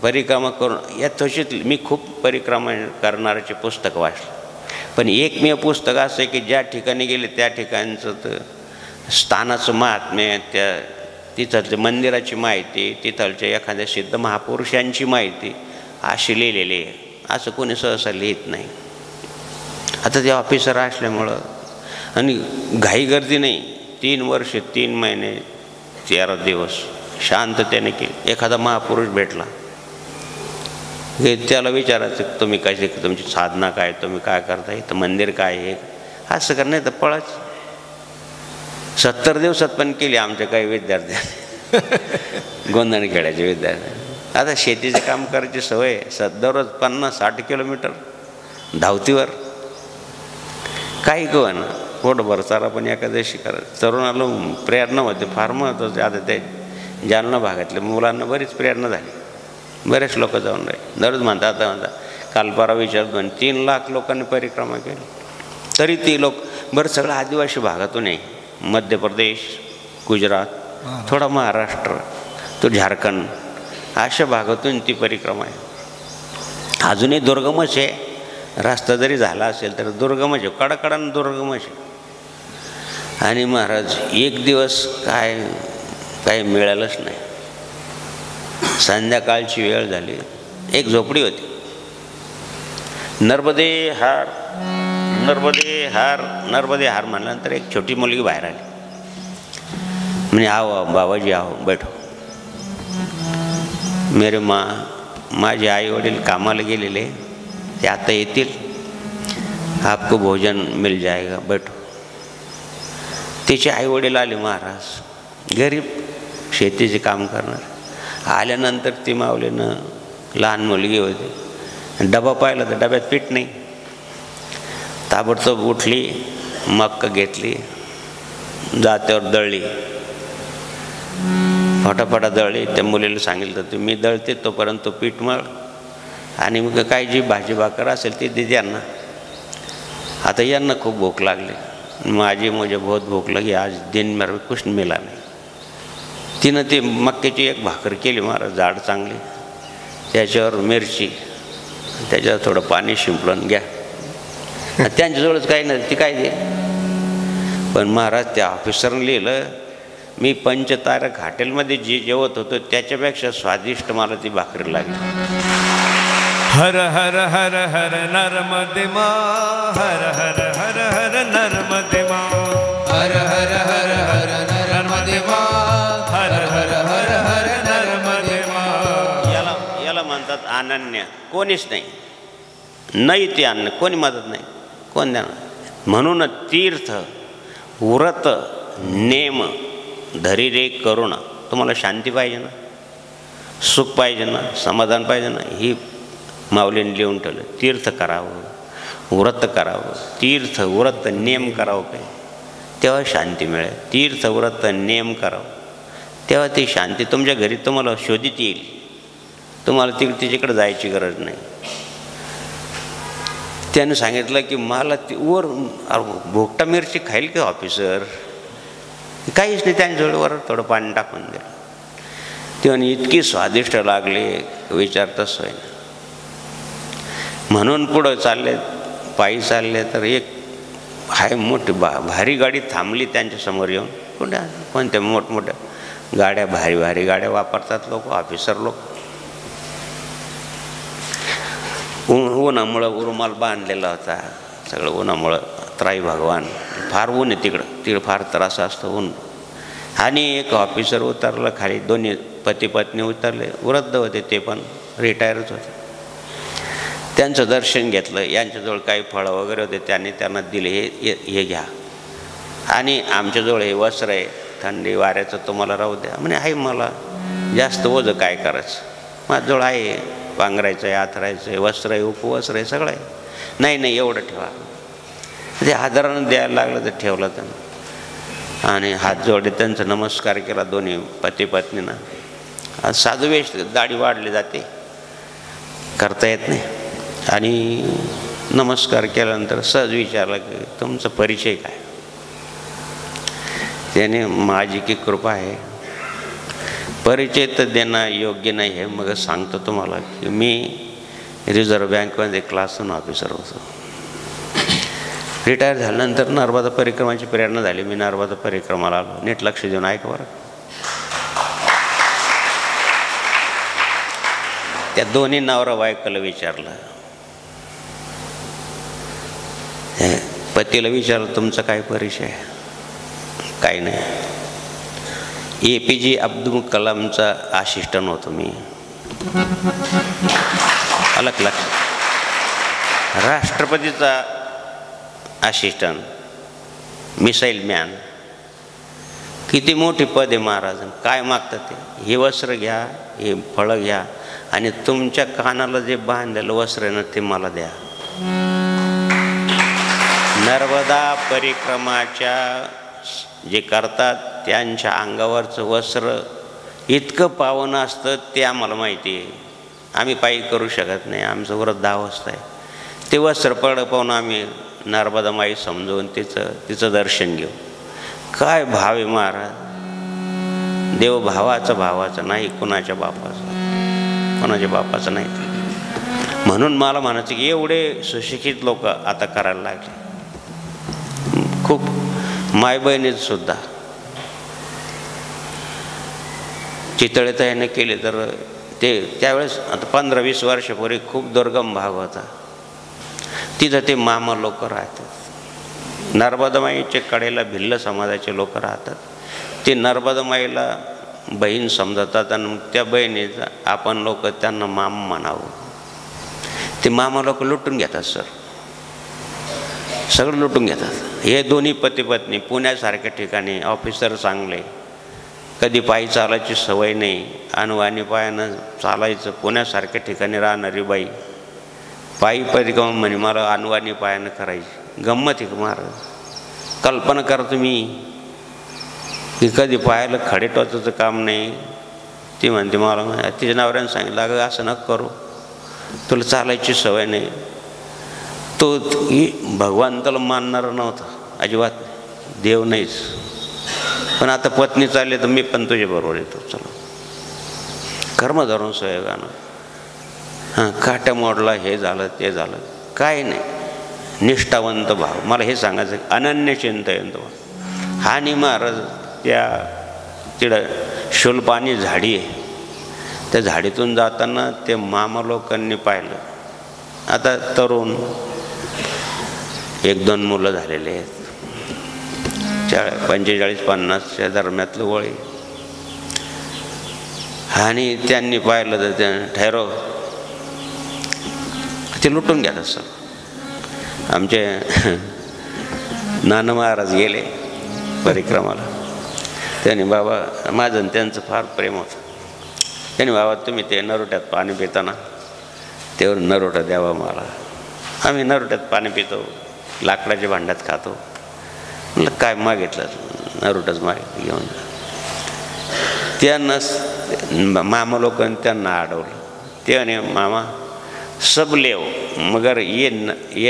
परिक्रमा करून या तशीच मी खूप परिक्रमा करणाऱ्याचे पुस्तक वाचले, पण एकमेव पुस्तक असं आहे की ज्या ठिकाणी गेले त्या ठिकाणचं तर स्थानाचं महात्म्य, त्या तिथलच्या मंदिराची माहिती, तिथलच्या एखाद्या सिद्ध महापुरुषांची माहिती अशी लिहिलेली आहे. असं कोणी सहसा लिहित नाही. आता ते ऑफिसर असल्यामुळं आणि घाई गर्दी नाही. 3 वर्ष 3 महिने 13 दिवस शांततेने केली. एखादा महापुरुष भेटला हे त्याला विचारायचं तुम्ही कशी, तुमची साधना काय, तुम्ही काय करता, इथं मंदिर काय आहे, असं कर, नाही तर पळाच. 70 दिवसात पण केली आमच्या काही विद्यार्थ्यांनी, गोंधळखेड्याचे विद्यार्थी. आता शेतीचे काम करायची सवय, दररोज 50-60 किलोमीटर धावतीवर. काही कळण पोटभर चारा पण एकादशी करा. तरुणाला प्रेरणा होते, फार महत्त्वाचे. आता ते जालना भागातल्या मुलांना बरीच प्रेरणा झाली. बरेच लोक जाऊन राहिले. दररोज म्हणतात, आता म्हणतात काल परवा विचारतो, 3 लाख लोकांनी परिक्रमा केली. तरी ती लोक बरं सगळं आदिवासी भागातून आहे. मध्य प्रदेश, गुजरात, थोडा महाराष्ट्र, तो झारखंड, अशा भागातून ती परिक्रमा आहे. अजूनही दुर्गमच आहे. रस्ता जरी झाला असेल तर दुर्गमच आहे, कडाकडानं दुर्गमच आहे. आणि महाराज एक दिवस काय मिळालंच नाही. संध्याकाळची वेळ झाली, एक झोपडी होती. नर्मदे हार नर्मदे हार नर्मदे हार म्हणल्यानंतर एक छोटी मुलगी बाहेर आली. म्हणजे आओ बाबाजी आओ बैठो. मेरे माझे आई वडील कामाला गेलेले, ते आता येतील, आपको भोजन मिल जाएगा, बैठो. तिचे आई वडील आले महाराज, गरीब शेतीचे काम करणार. आल्यानंतर ती माऊलीनं, लहान मुलगी होती, डबा पाहिला तर डब्यात पीठ नाही. ताबडतोब उठली, मक्का घेतली, जात्यावर दळली, फटाफटा दळली. त्या मुलीला सांगितलं तर मी दळते तोपर्यंत पीठ मळ, आणि मग काय जी भाजी भाकर असेल ती दे यांना. आता यांना खूप भूक लागली. माझी मुझे बहुत भूक लगी, आज दिन मेरे कुछ मिला नहीं. तिनं ती मक्याची एक भाकर केली महाराज, जाड चांगली, त्याच्यावर मिरची, त्याच्यावर थोडं पाणी शिंपडून घ्या. त्यांच्याजवळच काही नाही, ती काय दे. पण महाराज त्या ऑफिसरने लिहिलं, मी पंचतारक हॉटेलमध्ये जे जेवत होतो त्याच्यापेक्षा स्वादिष्ट मला ती भाकरी लागली. हर हर हर हर नर्मदे मा, हर हर हर हर नर्मदे मा, हर हर हर हर नर्मदे मा, हर हर हर हर नर्मदे मा. याला म्हणतात अनन्य. कोणीच नाही ते अन्न, कोणी मदत नाही, कोण देणार. म्हणून तीर्थ व्रत नेम धरी रे करुणा. तुम्हाला शांती पाहिजे ना, सुख पाहिजे ना, समाधान पाहिजे ना, ही माऊलीने लिहून ठेवलं. तीर्थ करावं, व्रत करावं, तीर्थ व्रत नेम करावं, काय तेव्हा शांती मिळेल. तीर्थ व्रत नेम करावं तेव्हा ती शांती तुमच्या घरी तुम्हाला शोधित येईल. तुम्हाला तिच्याकडे जायची गरज नाही. त्यानं सांगितलं की मला ती वर भोगटा मिरची खाईल की ऑफिसर, काहीच नाही. त्यांच्याजवळ थोडं पाणी टाकून दिलं. ती म्हणे इतकी स्वादिष्ट लागली, विचारतच होय. म्हणून पुढं चालले, पायी चालले, तर एक हाय मोठी भारी गाडी थांबली त्यांच्यासमोर येऊन. कुठं कोणत्या मोठमोठ्या गाड्या, भारी भारी गाड्या वापरतात लोक, ऑफिसर लोक. उन्हामुळं रुमाल बांधलेला होता, सगळं उन्हामुळं. त्राई भगवान, फार ऊन आहे तिकडं फार त्रास असतो ऊन. आणि एक ऑफिसर उतरलं खाली, दोन्ही पती पत्नी उतरले, वृद्ध होते, ते पण रिटायरच होते. त्यांचं दर्शन घेतलं. यांच्याजवळ काही फळं वगैरे होते, त्यांना दिले, हे घ्या. आणि आमच्याजवळ हे वस्त्र आहे, थंडी वाऱ्याचं तुम्हाला राहू द्या. म्हणे आहे, मला जास्त ओझं काय करायचं, माझ्याजवळ आहे, पांघरायचं आहे, आथरायचं आहे, वस्त्र आहे, उपवस्त्र आहे, सगळं आहे. नाही नाही एवढं ठेवा. ते आदरानं द्यायला लागलं तर ठेवलं त्यांना आणि हात जोडले, त्यांचा नमस्कार केला दोन्ही पती पत्नीनं. आज साधू वेश, दाढी वाढली जाते, करता येत नाही. आणि नमस्कार केल्यानंतर सहज विचारलं की तुमचा परिचय काय. त्याने माझी की कृपा आहे, परिचय तर देणं योग्य नाही आहे, मग सांगतो तुम्हाला की मी रिझर्व्ह बँकमध्ये क्लास 1 ऑफिसर होतो. रिटायर झाल्यानंतर नर्मदा परिक्रमाची प्रेरणा झाली, मी नर्मदा परिक्रमाला आलो. नीट लक्ष देऊन ऐका बरं. त्या दोन्ही नवरा बायकोला विचारलं, पतीला विचारलं तुमचा काय परिचय. काही नाही, APJ अब्दुल कलामचा असिस्टंट होतो मी. अलग लक्ष, राष्ट्रपतीचा असिस्टंट, मिसाईल मॅन. किती मोठी पद आहे महाराज. काय मागतात ते, हे वस्त्र घ्या, हे फळं घ्या आणि तुमच्या कानाला जे बांधलेलं वस्त्र आहे ना ते मला द्या. नर्मदा परिक्रमाच्या जे करतात त्यांच्या अंगावरचं वस्त्र इतकं पावन असतं ते आम्हाला माहिती आहे. आम्ही पायी करू शकत नाही, आमचं व्रत 10 वाजता आहे. ते वस्त्र पाहून आम्ही नर्मदा माई समजवून तिचं दर्शन घेऊ. काय भाव आहे महाराज. देव भावाचा नाही, कुणाच्या बापाचं नाही. म्हणून मला म्हणायचं की एवढे सुशिक्षित लोक आता करायला लागले. खूप माय बहिणीत सुद्धा चितळेताईने केले तर ते त्यावेळेस आता 15-20 वर्षापूर्वी खूप दुर्गम भाग होता. तिथं ते मामा लोक राहतात. नर्मदामाईच्या कडेला भिल्ल समाजाचे लोक राहतात. ते नर्मदामाईला बहीण समजतात आणि त्या बहिणीचा आपण लोक त्यांना मामा म्हणावं. ते मामा लोक लुटून घेतात सर, सगळं लुटून घेतात. हे दोन्ही पती पत्नी पुण्यासारख्या ठिकाणी ऑफिसर चांगले, कधी पायी चालायची सवय नाही, अनवाणी पायानं चालायचं. पुण्यासारख्या ठिकाणी राहणारी बाई पायी परिक्रमा म्हणे मला अनवाणी पायानं करायची. गंमत आहे महाराज. कल्पना करा तुम्ही की कधी पायाला खडे टोचायचं काम नाही. ती म्हणते मला, तिच्या नवऱ्यानं सांगितलं अगं असं नका करू, तुला चालायची सवय नाही. तो भगवंताला मानणारा नव्हता अजिबात, देव नाहीच. पण आता पत्नी चालली तर मी पण तुझ्या बरोबर येतो, चला. कर्म धरून सोयगानं काट्या मोडला, हे झालं ते झालं, काय नाही. निष्ठावंत भाव. मला हे सांगायचं अनन्य चिंतयंत भाव. आणि महाराज त्या तिकडं शूलपाणी झाडी आहे, त्या झाडीतून जाताना ते मामा लोकांनी पाहिलं. आता तरुण 1-2 मुलं झालेले आहेत, 45-50च्या दरम्यातलं वय. आणि त्यांनी पाहिलं तर त्या ठैरव ते लुटून घ्यात सर. आमचे नाना महाराज गेले परिक्रमाला. त्यांनी बाबा माझं त्यांचं फार प्रेम होतं. त्यांनी बाबा तुम्ही ते नरोट्यात पाणी पिताना तेवर नरोटा द्यावा मला. आम्ही नरोट्यात पाणी पितो, लाकडाच्या भांड्यात खातो. म्हटलं काय मागितलं, नरोटच मागितलं घेऊन. त्यांना मामा लोकांनी त्यांना अडवलं. ते म्हणे मामा सब लेव मगर ये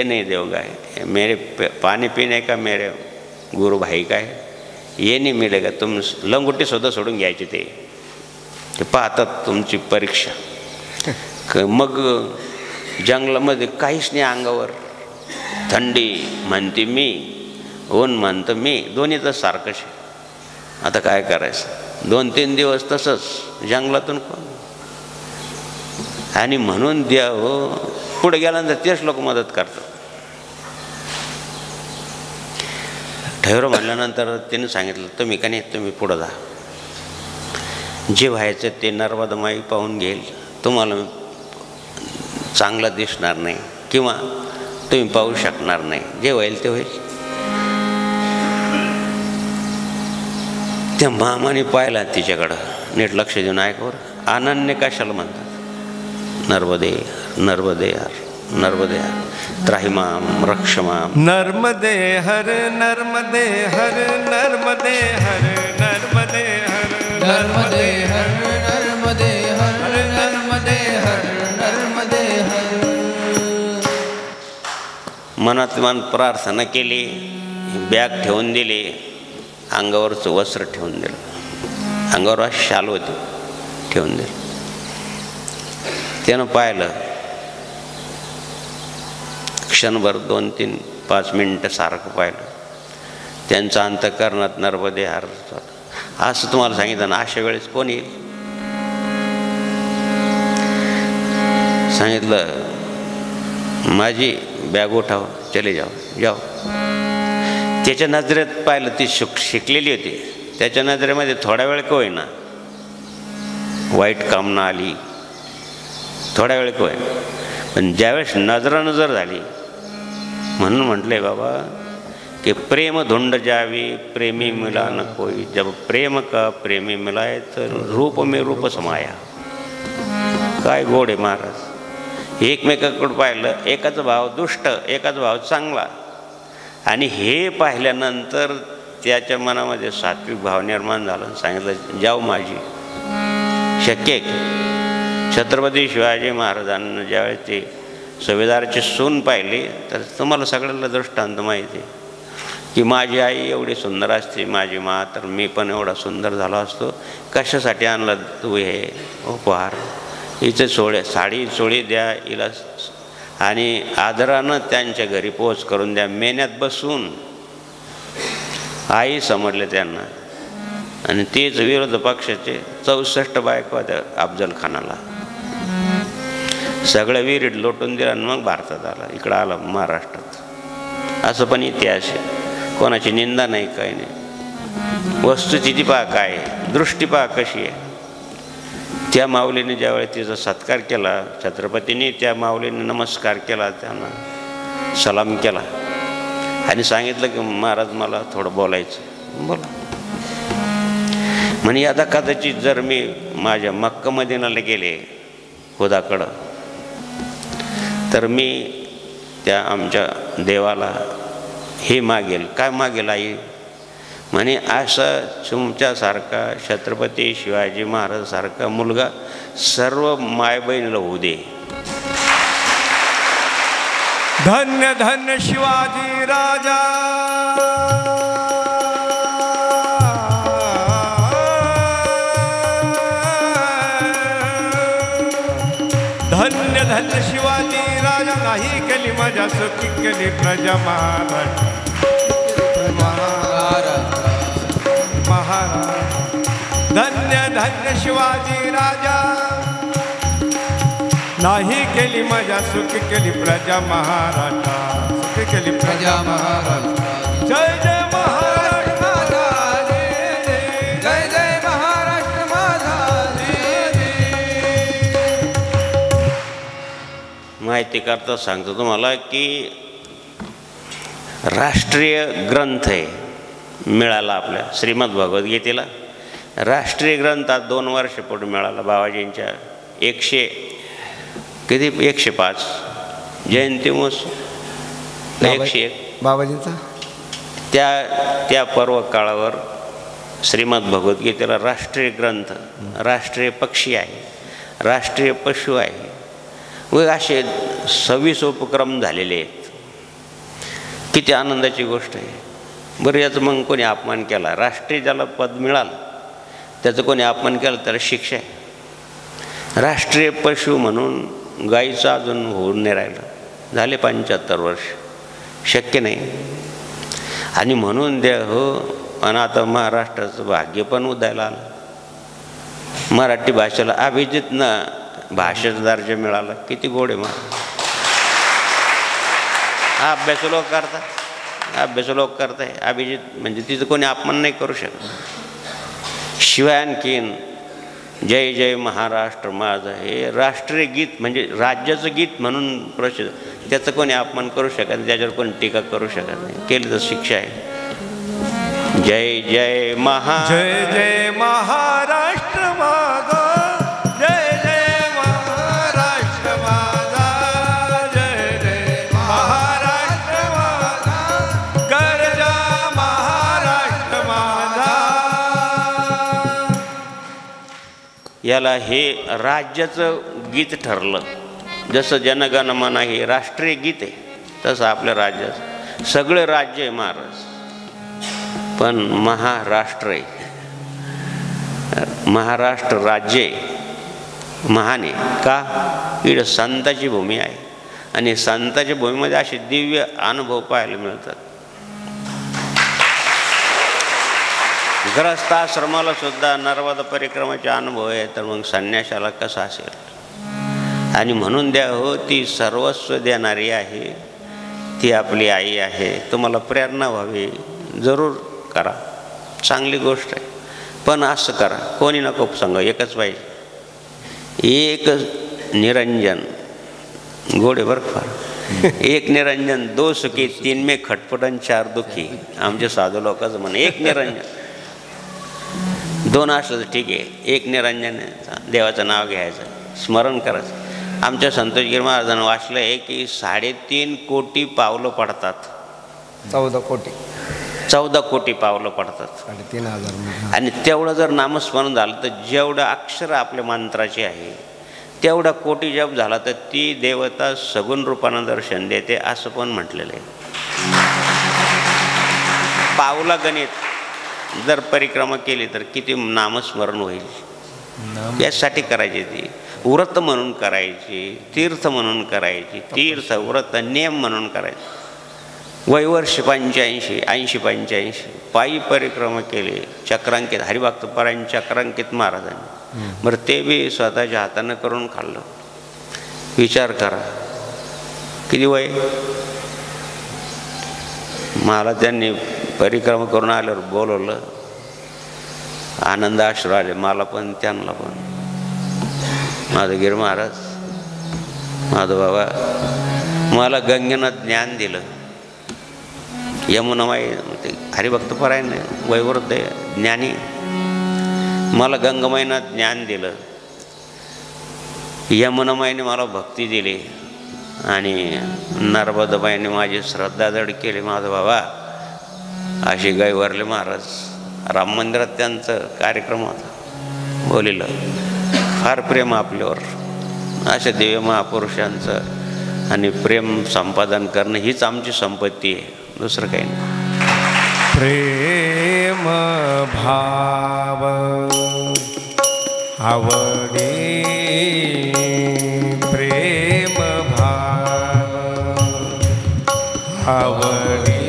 नहीं देगा, मेरे पानी पीने का मेरे गुरु भाई का है, ये नहीं मिलेगा. तुम लंगोटी सुद्धा सोडून घ्यायची. ते पाहतात तुमची परीक्षा. मग जंगलामध्ये काहीच नाही अंगावर. थंडी म्हणते मी, ऊन म्हणतं मी, दोन्ही तर सारखंच. आता काय करायचं. 2-3 दिवस तसंच जंगलातून कोण. आणि म्हणून देव पुढे गेल्यानंतर तेच लोक मदत करतात. ठैरो म्हणल्यानंतर त्याने सांगितलं तुम्ही का नाही, तुम्ही पुढं जा, जे व्हायचं ते नर्मदामाई पाहून घेईल, तुम्हाला चांगलं दिसणार नाही किंवा तुम्ही पाहू शकणार नाही, जे होईल ते होईल. त्या मामाने पाहिला तिच्याकडं, नीट लक्ष देऊन ऐकवर. अनन्य कशाला म्हणतात? नर्मदे नर्मदे हर नर्मदे हर त्राहिमाम रक्षमाम. नर्मदे हर नर्मदे हर नर्मदे हर नर्मदे हर नर्मदे हर नर्मदे हर नर्मदे हर नर्मदे हर. मनात मन प्रार्थना केली, बॅग ठेवून दिली, अंगावरचं वस्त्र ठेवून दिलं, अंगावर शाल होती ठेवून दिलं. त्यानं पाहिलं, क्षणभर 2-3-5 मिनटं सारखं पाहिलं. त्यांचं अंतःकरणात नर्मदे हर. असं तुम्हाला सांगितलं ना, अशा वेळेस कोण येईल? सांगितलं माझी बॅग उठाव, चले जाओ जाओ. त्याच्या नजरेत पाहिलं, ती शिकलेली होती, त्याच्या नजरेमध्ये थोडा वेळ का होईना वाईट कामना आली, थोड्या वेळ का होईना. पण ज्यावेळेस नजर झाली, म्हणून म्हटले बाबा कि प्रेम धुंड जावी प्रेमी मिला न कोई. जब प्रेम का प्रेमी मिलाय तर रूप में रूप समाया. काय गोड आहे महाराज. एकमेकाकडे पाहिलं, एकाचा भाव दुष्ट, एकाचा भाव चांगला. आणि हे पाहिल्यानंतर त्याच्या मनामध्ये सात्विक भाव निर्माण झाला. सांगितलं जाऊ माझी. शक्य आहे. छत्रपती शिवाजी महाराजांना ज्यावेळेस ते सुभेदाराची सून पाहिली, तर तुम्हाला सगळ्यांना दृष्टांत माहिती आहे की माझी आई एवढी सुंदर असते, माझी मा, तर मी पण एवढा सुंदर झालो असतो. कशासाठी आणला तू हे उपहार? हिचं साडी चोळी द्या हिला आणि आदरानं त्यांच्या घरी पोच करून द्या. मेन्यात बसून आई समजले त्यांना. आणि तेच विरोध पक्षाचे 64 बायको होत्या अफजल खानाला. सगळं विरीड लोटून दिलं आणि मग भारतात आला, इकडं आला महाराष्ट्रात. असं पण इतिहास आहे. कोणाची निंदा नाही, काही नाही. वस्तुस्थिती पहा काय आहे, दृष्टी पहा कशी आहे. त्या माऊलीने ज्यावेळेस तिचा सत्कार केला, छत्रपतींनी त्या माऊलीने नमस्कार केला, त्यांना सलाम केला आणि सांगितलं की महाराज मला थोडं बोलायचं. बोला म्हणे. आता कदाचित जर मी माझ्या मक्का मदिनाला गेले खुदाकडं, तर मी त्या आमच्या देवाला हे मागेल. काय मागेल आई? म्हणे असं तुमच्यासारखा छत्रपती शिवाजी महाराजांसारखा मुलगा सर्व माय बहिणीला होऊ दे. धन्य धन्य शिवाजी राजा. धन्य धन्य शिवाजी राजा. नाही केली माझ्या सुखी केली प्रजा महाराज. धन्य धन्य शिवाजी राजा. नाही केली माझ्या सुखी केली प्रजा महाराजा. सुखी केली प्रजा महाराज. जय जय महाराष्ट्र माझा जय. जय जय महाराष्ट्र माझा जय. माहिती करता सांगतो तुम्हाला की राष्ट्रीय ग्रंथ आहे मिळाला आपल्या श्रीमद भगवद्गीतेला. राष्ट्रीय ग्रंथ आज 2 वर्षापूर्वी मिळाला. बाबाजींच्या 105 जयंती महोत्सव 101 बाबाजींचा त्या पर्व काळावर श्रीमद भगवद्गीतेला राष्ट्रीय ग्रंथ, राष्ट्रीय पक्षी आहे, राष्ट्रीय पशु आहे व असे 26 उपक्रम झालेले आहेत. किती आनंदाची गोष्ट आहे. बरं, याचं मग कोणी अपमान केला, राष्ट्रीय ज्याला पद मिळालं त्याचं कोणी अपमान केला त्याला शिक्षा आहे. राष्ट्रीय पशु म्हणून गाईचं अजून होऊन नाही राहिलं. झाले 75 वर्ष, शक्य नाही. आणि म्हणून द्या हो. आणि आता महाराष्ट्राचं भाग्य पण उदयाला आलं. मराठी भाषेला अभिजित ना भाषेचा दर्जा मिळाला. किती गोड आहे. हा अभ्यास लोक करताय. अभिजित म्हणजे तिचं कोणी अपमान नाही करू शकत. शिवाय आणखीन जय जय महाराष्ट्र माझा हे राष्ट्रीय गीत म्हणजे राज्याचं गीत म्हणून प्रसिद्ध. त्याचं कोणी अपमान करू शकत नाही, त्याच्यावर कोणी टीका करू शकत नाही. केली तर शिक्षा आहे. जय जय जय जय महाराष्ट्र माझा, जय जय महाराष्ट्र माझा, जय जय महाराष्ट्र माझा, गर्जा महाराष्ट्र माझा. याला हे राज्याचं गीत ठरलं. जसं जनगणमन हे राष्ट्रीय गीत आहे, तसं आपल्या राज्याचं सगळे राज्य आहे महाराज, पण महाराष्ट्र आहे. महाराष्ट्र राज्य महान आहे का? इकडं संताची भूमी आहे आणि संताच्या भूमीमध्ये असे दिव्य अनुभव पाहायला मिळतात. ग्रहस्थाश्रमाला सुद्धा नर्मदा परिक्रमाचे अनुभव आहे, तर मग संन्यासाला कसा असेल? आणि म्हणून द्या हो, ती सर्वस्व देणारी आहे, ती आपली आई आहे. तुम्हाला प्रेरणा व्हावी, जरूर करा, चांगली गोष्ट आहे. पण असं करा, कोणी नको सांगा, एकच पाहिजे. एक निरंजन गोडे बरं फार. एक निरंजन दो सुखी, तीन में खटपटन चार दुखी. आमचे साधू लोकांचं म्हण, एक निरंजन. दोन असलं तर ठीक आहे, एक निरंजन देवाचं नाव घ्यायचं, स्मरण करायचं. आमच्या संतोषगिरी महाराजांनी वाचलं आहे की 3.5 कोटी पावलं पडतात. 14 कोटी पावलं पडतात. 3,500. आणि तेवढं जर नामस्मरण झालं तर जेवढं अक्षर आपल्या मंत्राचे आहे तेवढा कोटी जप झाला तर ती देवता सगुण रूपानं दर्शन देते, असं पण म्हटलेलं आहे. पावला गणित जर परिक्रमा केली तर किती नामस्मरण होईल, यासाठी करायची. ती व्रत म्हणून करायची, तीर्थ म्हणून करायची. तीर्थ व्रत नियम म्हणून करायची. वैवर्ष 85 पायी परिक्रमा केली, चक्रांकित हरिभक्तपरायण चक्रांकित महाराजांनी. बरं ते बी स्वतःच्या हातानं करून खाल्लं. विचार करा किती वय. मला त्यांनी परिक्रमा करून आल्यावर बोलवलं, आनंद आश्रू आले मला पण त्यांना पण. माझं गिर महाराज, माझं बाबा, मला गंगेनं ज्ञान दिलं. यमुनामाई हरिभक्तपरायण वैवृद्ध ज्ञानी, मला गंगामाईनं ज्ञान दिलं, यमुनामाईने मला भक्ती दिली आणि नर्मदाबाईने माझी श्रद्धा दृढ केली. माझा बाबा अशी गैवरले महाराज. राम मंदिरात त्यांचं कार्यक्रम होता, बोलिलं फार प्रेम आपल्यावर. अशा दिव्य महापुरुषांचं आणि प्रेम संपादन करणं हीच आमची संपत्ती आहे, दुसरं काही नाही. प्रेम भाव आवडे, प्रेम भाव आवडे,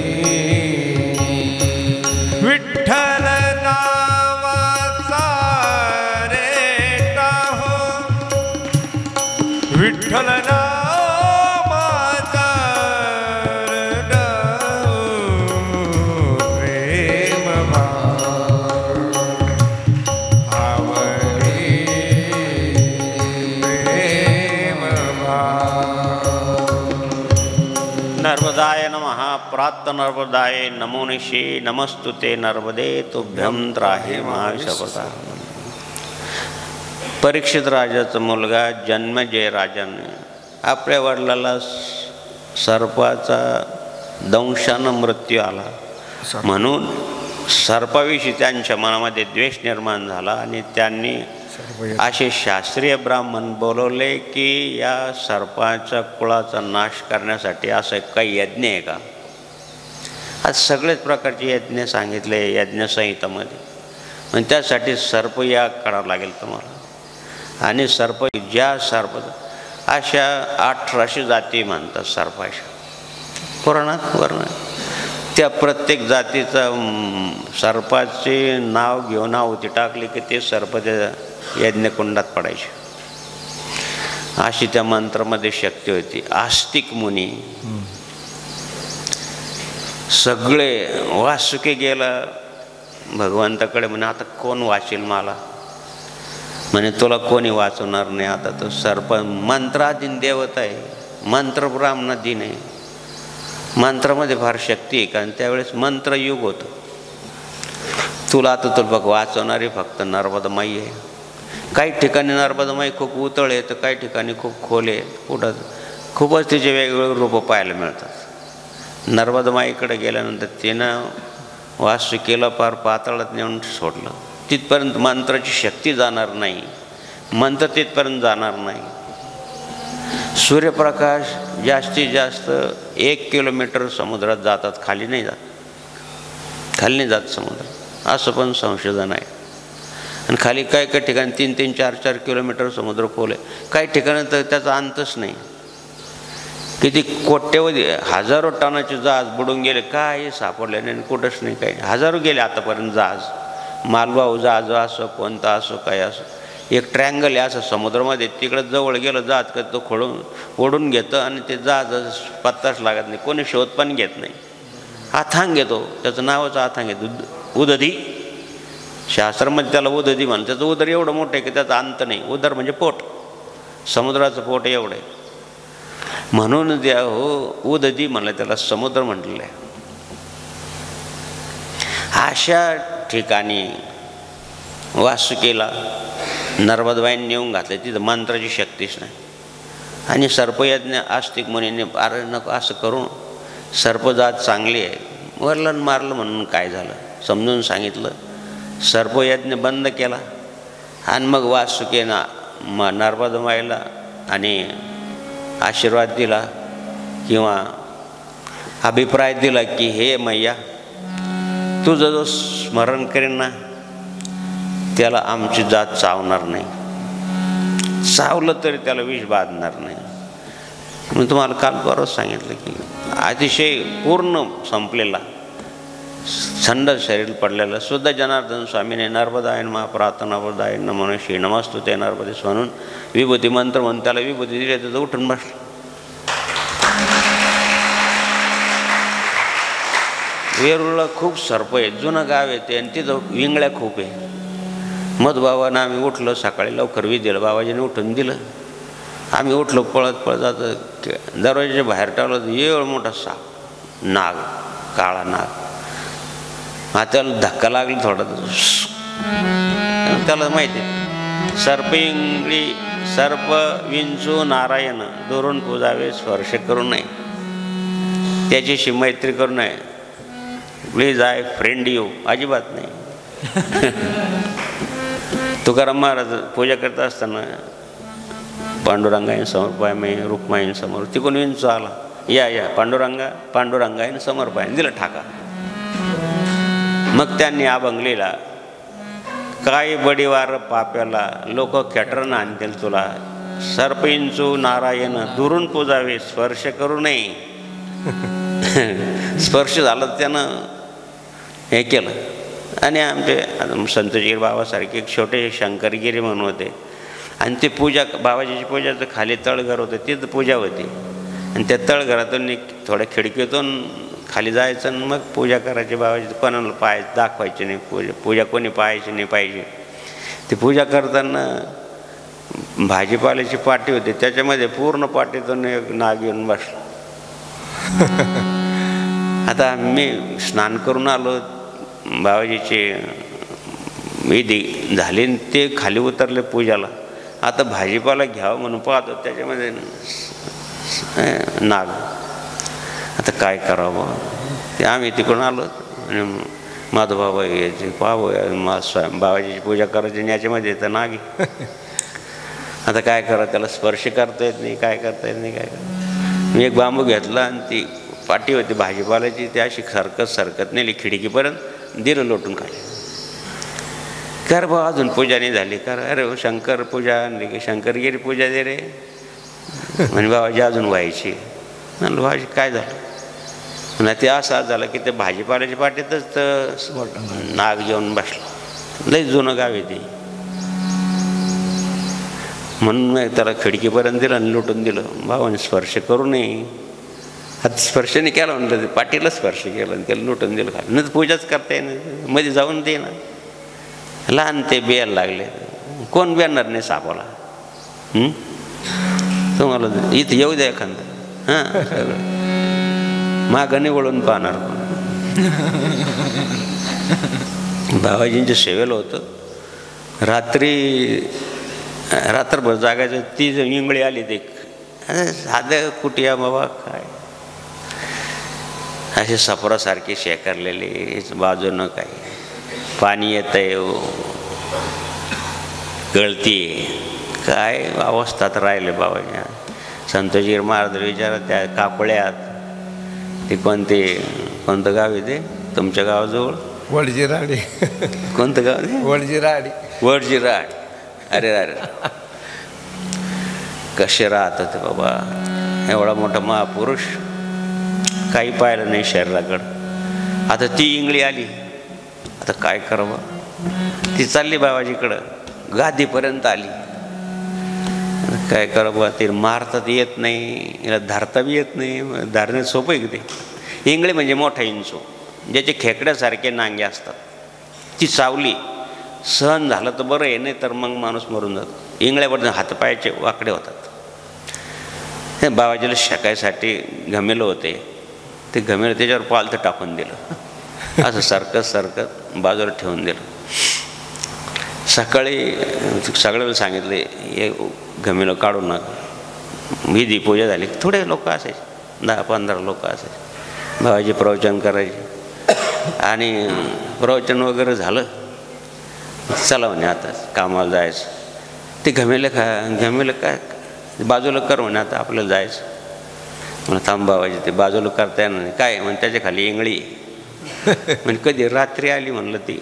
विठ्ठल नावाचा रेटा हो, विठ्ठल नावाचा रेटा हो, प्रेम भाव आवडे, प्रेम भाव. नर्मदाय नमः. प्रात नर्मदाय नमो निशे, नमस्तुते नर्मदे तुभ्यं त्राहि महाशपथा. परीक्षित राजाचा मुलगा जन्मेजय राजाने आपल्या वडिलाला सर्पाचा दंशानं मृत्यू आला म्हणून सर्पाविषयी त्यांच्या मनामध्ये द्वेष निर्माण झाला आणि त्यांनी असे शास्त्रीय ब्राह्मण बोलवले की या सर्पाच्या कुळाचा नाश करण्यासाठी असं काही यज्ञ आहे का? आज सगळेच प्रकारचे यज्ञ सांगितले यज्ञसंहितामध्ये. पण त्यासाठी सर्पयाग करावा लागेल तुम्हाला. आणि सर्प ज्या सर्प अशा 1800 जाती म्हणतात सर्पाच्या पुराणात वर्णन. त्या प्रत्येक जातीचा सर्पाचे नाव घेऊन आहुती टाकली की ते सर्प त्या यज्ञकुंडात पडायचे. अशी त्या मंत्रामध्ये शक्ती होती. आस्तिक मुनी सगळे वासुकी गेला भगवंताकडे, म्हणे आता कोण वाचेल मला? म्हणे तुला कोणी वाचवणार नाही. आता तो सर्प मंत्राधीन देवता आहे, मंत्र ब्राह्मणाधीन आहे. मंत्रामध्ये फार शक्ती आहे, कारण त्यावेळेस मंत्रयुग होतं. तुला बघ वाचवणारी फक्त नर्मदामाई आहे. काही ठिकाणी नर्मदामाई खूप उतळ आहे तर काही ठिकाणी खूप खोल आहे. कुठं खूपच तिचे वेगवेगळे रूपं पाहायला मिळतात. नर्मदामाईकडे गेल्यानंतर तिनं वासुकीला पार पाताळात नेऊन सोडलं. तिथपर्यंत मंत्राची शक्ती जाणार नाही, मंत्र तिथपर्यंत जाणार नाही. सूर्यप्रकाश जास्तीत जास्त 1 किलोमीटर समुद्रात जातात, खाली नाही जात समुद्र, असं पण संशोधन आहे. आणि खाली काही काही ठिकाणी 3-3, 4-4 किलोमीटर समुद्र खोल आहे. काही ठिकाणी तर त्याचा अंतच नाही. किती कोट्यवधी हजारो टनाचे जहाज बुडून गेले, काही सापडले नाही, कुठंच नाही, काही हजारो गेले आतापर्यंत जहाज, मालवाहू जहाज असो कोणता असो काय असो. एक ट्रँगल आहे असं समुद्रामध्ये, तिकडं जवळ गेलं जहाज का तो ओढून घेतं आणि ते जहाज पत्ताच लागत नाही, कोणी शोध पण घेत नाही. अथांग येतो, त्याचं नावच अथांग येतो, उदधी. शास्त्रामध्ये त्याला उदधी म्हणतात. त्याचं उदर एवढं मोठं आहे की त्याचा अंत नाही. उदर म्हणजे पोट, समुद्राचं पोट एवढं आहे. म्हणून द्या हो उदधी म्हणलं, त्याला समुद्र म्हटलेलं आहे. अशा ठिकाणी वासुकीला नर्मदाबाईंनी नेऊन घातले. तिथं मंत्राची शक्तीच नाही. आणि सर्पयज्ञ आस्तिक मुनीने अरे नको असं करून, सर्पजात चांगली आहे, वरलं मारलं म्हणून काय झालं समजून सांगितलं. सर्पयज्ञ बंद केला आणि मग वासुकीनं नर्मदाबाईला आणि आशीर्वाद दिला किंवा अभिप्राय दिला की हे मैया, तुझं जो स्मरण करेन ना त्याला आमची जात चावणार नाही, चावलं तरी त्याला विष बाधणार नाही. मी तुम्हाला काल परवाच सांगितलं की अतिशय पूर्ण संपलेला थंड शरीर पडलेलं सुद्धा जनार्दन स्वामीने नर्मदायन महाप्रार्थनावदाय नमो श्री नमस्तुते नर्मदेश म्हणून विभूती मंत्र म्हणून त्याला विभूती दिली, त्याचं उठून बसलं. वेरूळला खूप सर्प आहे, जुनं गाव आहे ते, आणि तिथं विंगळ्या खूप आहे. मधुबाबांना आम्ही उठलो सकाळी लवकर विधीला, बाबाजीने उठून दिलं. आम्ही उठलो, पळत जात दरवाजाच्या बाहेर टाकलं, एवढा मोठा साप, नाग, काळा नाग. त्याला धक्का लागला थोडा, त्याला माहिती आहे सर्पिंगळी सर्प विंचू नारायण दुरून पूजावे, स्पर्श करू नये, त्याच्याशी मैत्री करू नये. प्लीज आय फ्रेंड यू, अजिबात नाही. तुकाराम महाराज पूजा करत असताना पांडुरंगायन समर्पाय रुक्माईन समोर तिकडून विंचू आला, या पांडुरंगायन समर्पाय, दिलं ठाका. मग त्यांनी अभंगलीला, काय बडीवार पाप्याला लोक खेटरन आणतील तुला, सर्पिंचू नारायण दुरून पूजावे, स्पर्श करू नये. स्पर्श झालं त्यानं हे केलं. आणि आमचे संतजीर बाबासारखे एक छोटे शंकरगिरी म्हणून होते, आणि ते पूजा बाबाजीची पूजाचं खाली तळघर होतं, तिथं पूजा होती. आणि त्या तळघरातून थोड्या खिडकीतून खाली जायचं आणि मग पूजा करायची. बाबाजी कोणाला दाखवायची नाही, पूजा कोणी पाहायची नाही पाहिजे. ती पूजा करताना भाजीपाल्याची पाटी होती, त्याच्यामध्ये पूर्ण पाटीतून एक नाग येऊन बसला. आता मी स्नान करून आलो, बाबाजीची विधी झाली, ते खाली उतरले पूजाला. आता भाजीपाला घ्यावं म्हणून पाहतो, त्याच्यामध्ये नाग. आता काय करावं, ते आम्ही तिकडून आलो आणि माधवबाबा यायचे पाहावं, बाबाजीची पूजा करायची आणि याच्यामध्ये तर नाग. आता काय करावं, त्याला स्पर्श करता येत नाही, काय करता येत नाही, काय. मी एक बांबू घेतला आणि ती पाटी होती भाजीपाल्याची, ती अशी सरकत नेली खिडकीपर्यंत, दिलं लोटून खाली. कर बा अजून पूजा नाही झाली, कर. अरे शंकर पूजा आणली की शंकरगिरी पूजा दे रे. म्हणजे बाबाजी अजून व्हायची. म्हणलं बाबाजी काय झालं, नाही ते असं झालं की ते भाजीपाल्याच्या पाटीतच नाग घेऊन बसला. लई जुनं गाव आहे ते. म्हणून मग त्याला खिडकीपर्यंत दिलं आणि लुटून दिलं. बाबाने स्पर्श करू नये, हात स्पर्श नाही केला म्हणलं, ते पाटीला स्पर्श केला आणि त्याला लुटून दिलं खाली. नाही पूजाच करता येईल, मध्ये जाऊन दे ना. लहान ते बियायला लागले, कोण बियाणार नाही सापाला. तुम्हाला इथं येऊ द्या एखादं, हां सगळं मागं वळून पाहणार. बाबाजींच्या सेवेला होतं. रात्रभर जागायचं. ती इंगळी आली ते साधं कुटिया बाबा काय असे सफरासारखे शेकारलेले, बाजूनं काही पाणी येत आहे, गळती काय अवस्थात राहिले बाबाजी. संतोषी महाराज विचारा त्या कापळ्यात ते कोणतं गाव आहे ते तुमच्या गावाजवळ? वडजिराडी. कोणतं गाव आहे? वडजिराडी. वडजिराड. अरे अरे कसे राहत होते बाबा. एवढा मोठा महापुरुष, काही पाहिलं नाही शरीराकडं. आता ती इंगळी आली, आता काय करावं? ती चालली बाबाजीकडं, गादीपर्यंत आली. काय करावं? ते मारतात येत नाही, याला धरता बी येत नाही. धरण्यात सोपं आहे की ते. इंगळी म्हणजे मोठा इंचू, ज्याचे खेकड्यासारखे नांगे असतात. ती चावली, सहन झालं तर बरं आहे, नाही तर मग माणूस मरून जातो. इंगळ्यापर्यंत हातपायाचे वाकडे होतात. ते बाबाजीला शेकायसाठी घमेलं होते, ते घमेलं त्याच्यावर पालथं टाकून दिलं, असं सरकत बाजूला ठेवून दिलं. सकाळी सगळ्याला सांगितले हे घमेलं काढू नका. विधी पूजा झाली, थोडे लोक असायचे, 10-15 लोक असायचे. बाबाजी प्रवचन करायचे आणि प्रवचन वगैरे झालं, चला म्हणे आता कामाला जायचं. ते घमेलं काय बाजूला कर म्हणे, आता आपल्याला जायचं. म्हणून थांब बाबाजी, ते बाजूला करता येणार नाही. काय म्हणे त्याच्या खाली इंगळी. म्हणजे कधी रात्री आली म्हणलं ती.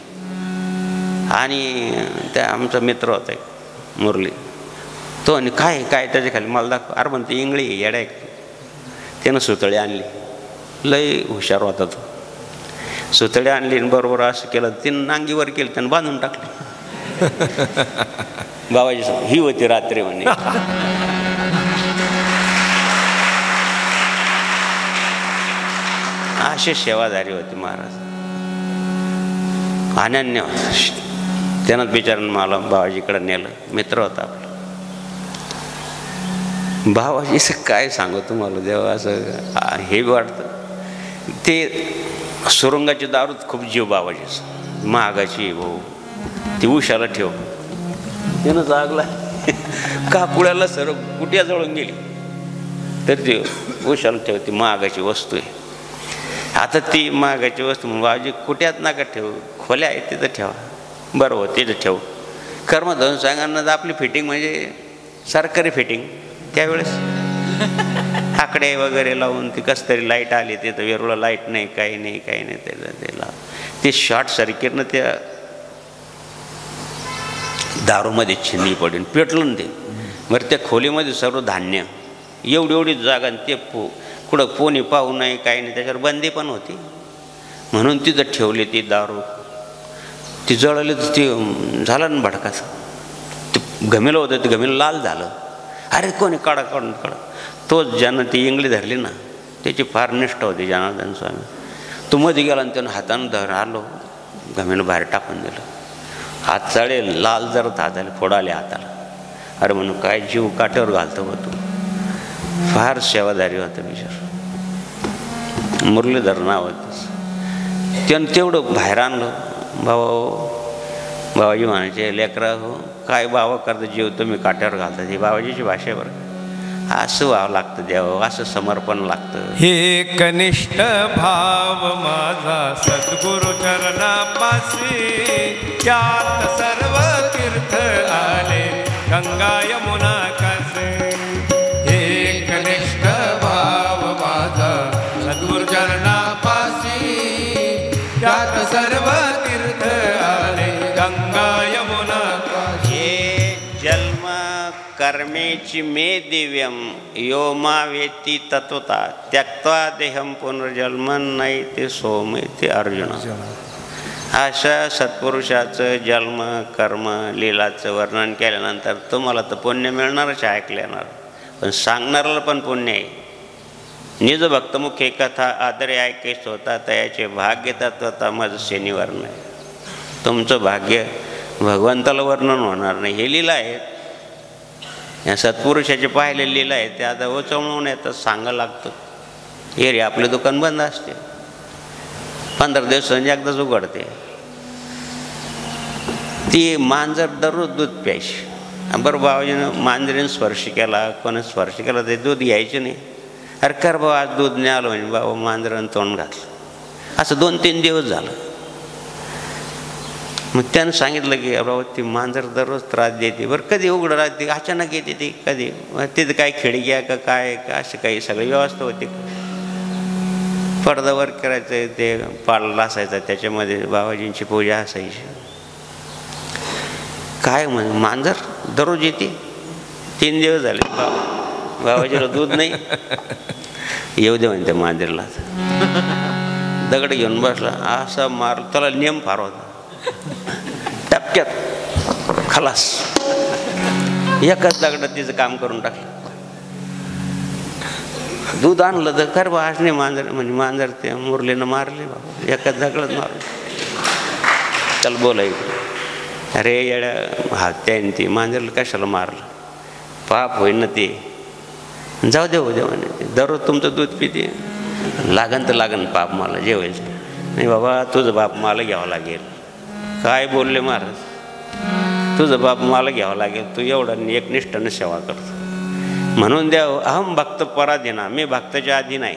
आणि त्या आमचा मित्र होता एक मुरली, तो आणि काय त्याच्या खाली मला दाखव. अरे म्हणते इंगळी येड्या. त्यानं सुतळी आणली, लय हुशार होता तो. सुतळी आणली बरोबर असं केलं, तिनं नांगीवर केलं, त्यानं बांधून टाकले. बाबाजी ही होती रात्री म्हणे. असे सेवाधारी होते महाराज, अनन्य होता. त्यानंच बिचारानं मला बाबाजीकडे नेलं. मित्र होता आपला. बाबाजीचं काय सांगू तुम्हाला, जेव्हा असं हे वाटतं. ते सुरुंगाची दारूत खूप जीव बाबाजीचं, महागाची भाऊ. ती उशाला ठेव, त्यानं जागला काकुळ्याला सर्व कुट्या जळून गेली, तर ती उशाला ठेव, ती महागाची वस्तू आहे. आता ती महागाची वस्तू बाबाजी कुट्यात नका ठेवू, खोल्या आहेत तिथं ठेवा. बरं हो तिथं ठेवू. कर्मधन सांगांना आपली फिटिंग म्हणजे सरकारी फिटिंग. त्यावेळेस आकडे वगैरे लावून ती कसं तरी लाईट आली, तिथं वेरूळला लाईट नाही, काही नाही त्याला ते शॉर्ट सर्किटनं त्या दारूमध्ये छिन्नी पडून पेटलं ना ते. बरं त्या खोलीमध्ये सर्व धान्य, एवढी जागा, ते कुठं कोणी पाहू नये काही नाही, त्याच्यावर बंदी पण होती. म्हणून तिथं ठेवली ती दारू. ती जळली तर ती झालं ना भडकाचं. ते घमेलं होतं, ते घमेलं लाल झालं. अरे कोणी काढा. तोच ज्यानं ती इंगळी धरली ना, त्याची फार निष्ठा होती जनार्दन स्वामी. तो मध्ये गेला आणि त्यानं हातानं धर आलो, घमेलं बाहेर टाकून दिलं. हात चाळेल, लाल जरत हाताला फोड आले हाताला. अरे म्हणून काय जीव काट्यावर घालतो होतो. फार सेवाधारी होतं बिचार. मुरलीधर नाव होतं. त्यानं तेवढं बाहेर आणलं. बाबाजी म्हणायचे लेकरा हो काय बाबा करतं, जीव तुम्ही काट्यावर घालता. ही बाबाजीची भाषा आहे बरं. असं व्हावं लागतं देवा, असं समर्पण लागतं. हे कनिष्ठ भाव माझा सद्गुरु चरणापाशी, त्यात सर्व तीर्थ आले गंगा यमुना कासे. हे कनिष्ठ भाव माझा सद्गुरु चरणापाशी, त्यात सर्व तीर्थ आले गंगा यमुना कासे. हे जन्म कर्मेची मे दिव्यम यो मा वेत्ती तत्वता त्यक्त्वा देहम पुनर्जन्मन नाही ते सोम ते अर्जुन. अशा सत्पुरुषाचं जन्म कर्म लीलाचं वर्णन केल्यानंतर तुम्हाला तर पुण्य मिळणारच ऐकल्यावर, पण सांगणाऱ्याला पण पुण्य आहे. निज भक्तमुखे कथा आदरे ऐके स्वतः तयाचे भाग्य तत्वता माझं शनिवार नाही. तुमचं भाग्य भगवंताला वर्णन होणार नाही. हे लीला आहेत, या सत्पुरुषाचे पाहिले लीला आहे. ते आता ओचवून येतात, सांगायला लागतं. हे रे आपले दुकान बंद असते, 15 दिवसांनी एकदाच उघडते. ती मांजर दररोज दूध प्यायची. बरं बाबाजीनं मांजरीनं स्पर्श केला, कोणी स्पर्श केला ते दूध घ्यायचे नाही. अरे कर बाबा आज दूध नाही आलं म्हणजे बाबा मांजरानं तोंड घातलं. असं 2-3 दिवस झालं. मग त्यानं सांगितलं की बाबा ती मांजर दररोज त्रास देते. बरं कधी उघडं राहते, अचानक येते ती कधी, तिथं काय खिडकी आहे का काय का अशी काही सगळी व्यवस्था होती. पडदावर करायचं, ते पाळला असायचा त्याच्यामध्ये बाबाजींची पूजा असायची. काय म्हण मांजर दररोज येते. 3 दिवस झाले बाबाजीला दूध नाही. येऊ दे म्हणते मांजरीला. दगड घेऊन बसला, असा मार, त्याला नियम फार होता. टपक्यात खलास, एकाच दगडात तिचं काम करून टाकलं. दूध आणलं तर कर बा आज नाही मांजर म्हणजे मांजर ते मुरलीनं मारले बाबा, एकाच दगडात मारले. त्याला बोलायचं, अरे येड्या हात्याने ती मांजरला कशाला मारलं, पाप होईन ना ते. जाऊ दे हो दे म्हणे, दररोज तुमचं दूध पिते, लागन तर लागन पाप मला जेवायच नाही बाबा, तुझं बाप मला घ्यावं लागेल. काय बोलले महाराज, तुझं बाप मला घ्यावं लागेल, तू एवढं एकनिष्ठानं सेवा करतो. म्हणून द्यावं अहम भक्त पराधीना, मी भक्ताच्या आधी नाही.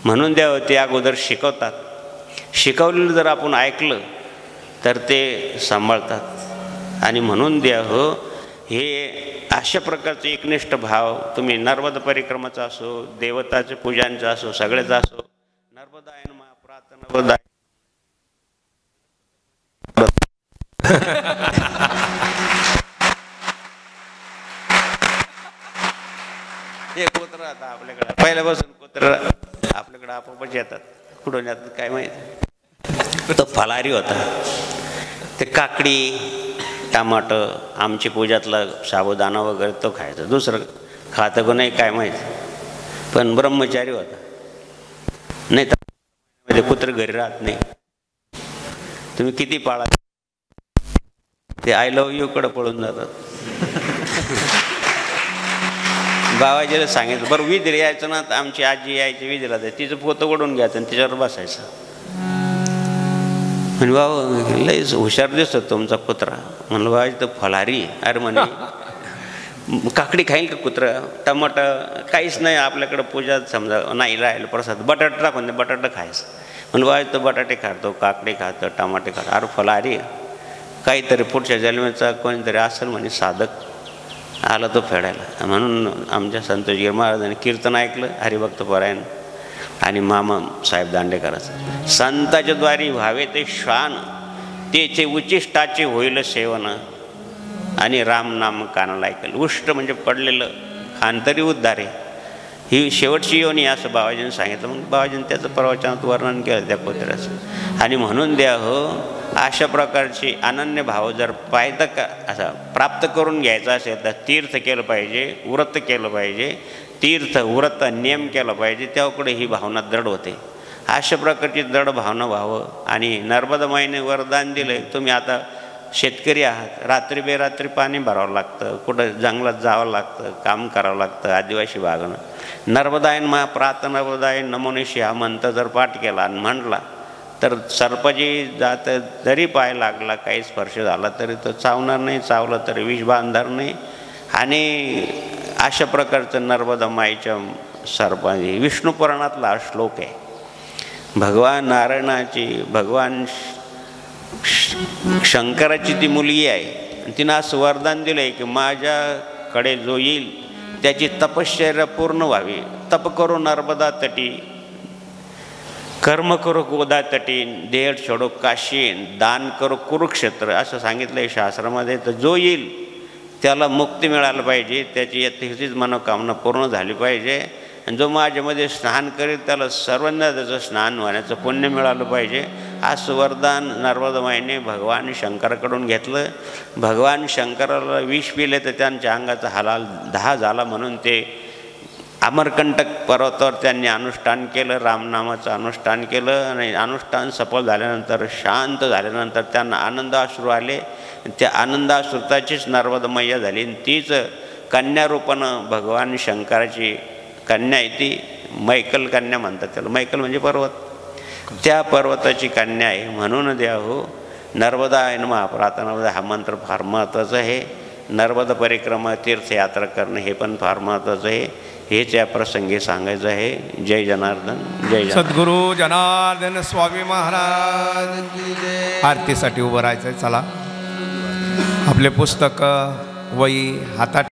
म्हणून द्यावं ते अगोदर शिकवतात. शिकवलेलं जर आपण ऐकलं तर ते सांभाळतात. आणि म्हणून द्यावं हे अशा प्रकारचे एकनिष्ठ भाव तुम्ही नर्मदा परिक्रमाचा असो, देवताचे पूजांचा असो, सगळ्याचा असो. नर्मदायन महाप्रात नर्मदाय हे कुत्र आता आपल्याकडे पहिल्यापासून कुत्र आपल्याकडे आपोआपच येतात. कुठून येतात काय माहिती. तो फलारी होता. ते काकडी, टमाटर, आमची पूजातला साबुदाणा वगैरे तो खायचा. दुसरं खातं का नाही काय माहिती. पण ब्रह्मचारी होता. नाही तर कुत्र घरी राहत नाही. तुम्ही किती पाळा ते आय लव्ह यू कडे पळून जातात. बाबाजीला सांगितलं, बरं विधीला यायचं ना, तर आमची आजी यायची विधीला, तर तिचं पोतं ओढून घ्यायचं आणि तिच्यावर बसायचं. म्हणजे बाबा लयच हुशार दिसतो तुमचा कुत्रा. म्हणलं बाबाजी तर फलारी. अरे म्हणे काकडी खाईल का कुत्रा, टमाटर काहीच नाही आपल्याकडं पूजात समजा नाही राहिलं प्रसाद, बटाटा टाकून दे, बटाटा खायचं. म्हणलं बाबाजी तर बटाटे खातो, काकडी खातो, टमाटे खातो. अरे फलारी काहीतरी पुढच्या जन्माचा कोणीतरी असेल म्हणे साधक आला तो फेडायला. म्हणून आमच्या संतोषगिरी महाराजांनी कीर्तन ऐकलं हरिभक्त परायण आणि मामा साहेब दांडेकराचं. संताच्या द्वारी व्हावे ते श्वान, तेचे उचिष्टाचे होईल सेवन, आणि राम नाम कानाला ऐकलं. उष्ट म्हणजे पडलेलं खान तरी उद्धारे. ही शेवटची योनी असं बाबाजींनी सांगितलं. मग बाबाजींनी त्याचं प्रवचनात वर्णन केलं त्या कुत्र्याचं. आणि म्हणून द्या हो अशा प्रकारची अनन्य भाव जर पायदा का असा प्राप्त करून घ्यायचा असेल तर तीर्थ केलं पाहिजे, व्रत केलं पाहिजे. तीर्थ व्रत नियम केला पाहिजे, त्याकडे ही भावना दृढ होते. अशा प्रकारची दृढ भावना व्हावं. आणि नर्मदा माईने वरदान दिलं आहे, तुम्ही आता शेतकरी आहात, रात्री बेरात्री पाणी भरावं लागतं, कुठं जंगलात जावं लागतं, काम करावं लागतं, आदिवासी भागानं. नर्मदायन महाप्रात नर्मदायन नमोनिशी हा मंत्र जर पाठ केला आणि म्हटला तर सर्पाची जात जरी पाय लागला, काही स्पर्श झाला तरी तो चावणार नाही, चावलं तरी विष बांधणार नाही. आणि अशा प्रकारचं नर्मदा माईच्या सर्पाची विष्णू पुराणातला हा श्लोक आहे. भगवान नारायणाची, भगवान शंकराची ती मुलगी आहे. तिनं असं वरदान दिलं आहे की माझ्याकडे जो येईल त्याची तपश्चर्या पूर्ण व्हावी. तप करो नर्मदा तटी, कर्म करो गोदा तटी, देह छोडो काशी, दान करो कुरुक्षेत्र, असं सांगितलं आहे शास्त्रामध्ये. तर जो येईल त्याला मुक्ती मिळायला पाहिजे, त्याची यथेचीच मनोकामना पूर्ण झाली पाहिजे. आणि जो माझ्यामध्ये स्नान करेल त्याला सर्वांना त्याचं स्नान होण्याचं पुण्य मिळालं पाहिजे. असं वरदान नर्मदा माईने भगवान शंकराकडून घेतलं. भगवान शंकराला विष पिले तर त्यांच्या अंगाचा हालाल 10 झाला. म्हणून ते अमरकंटक पर्वतावर त्यांनी अनुष्ठान केलं, रामनामाचं अनुष्ठान केलं. आणि अनुष्ठान सफल झाल्यानंतर, शांत झाल्यानंतर त्यांना आनंदाश्रू आले. त्या आनंदाश्रुताचीच नर्मदा मैया झाली. आणि तीच कन्यारूपानं भगवान शंकराची कन्या आहे, ती मैकल कन्या म्हणतात त्याला. मैकल म्हणजे पर्वत, त्या पर्वताची कन्या आहे. म्हणून द्या हो नर्मदा आहे ना महाप्राता नर्मदा हा मंत्र फार महत्त्वाचा आहे. नर्मदा परिक्रमा तीर्थयात्रा करणं हे पण फार महत्त्वाचं आहे. हेच या प्रसंगी सांगायचं आहे. जय जनार्दन, जय जनार्दन. सद्गुरू जनार्दन स्वामी महाराज की जय. आरतीसाठी उभं राहायचं आहे. चला आपले पुस्तकं वही हातात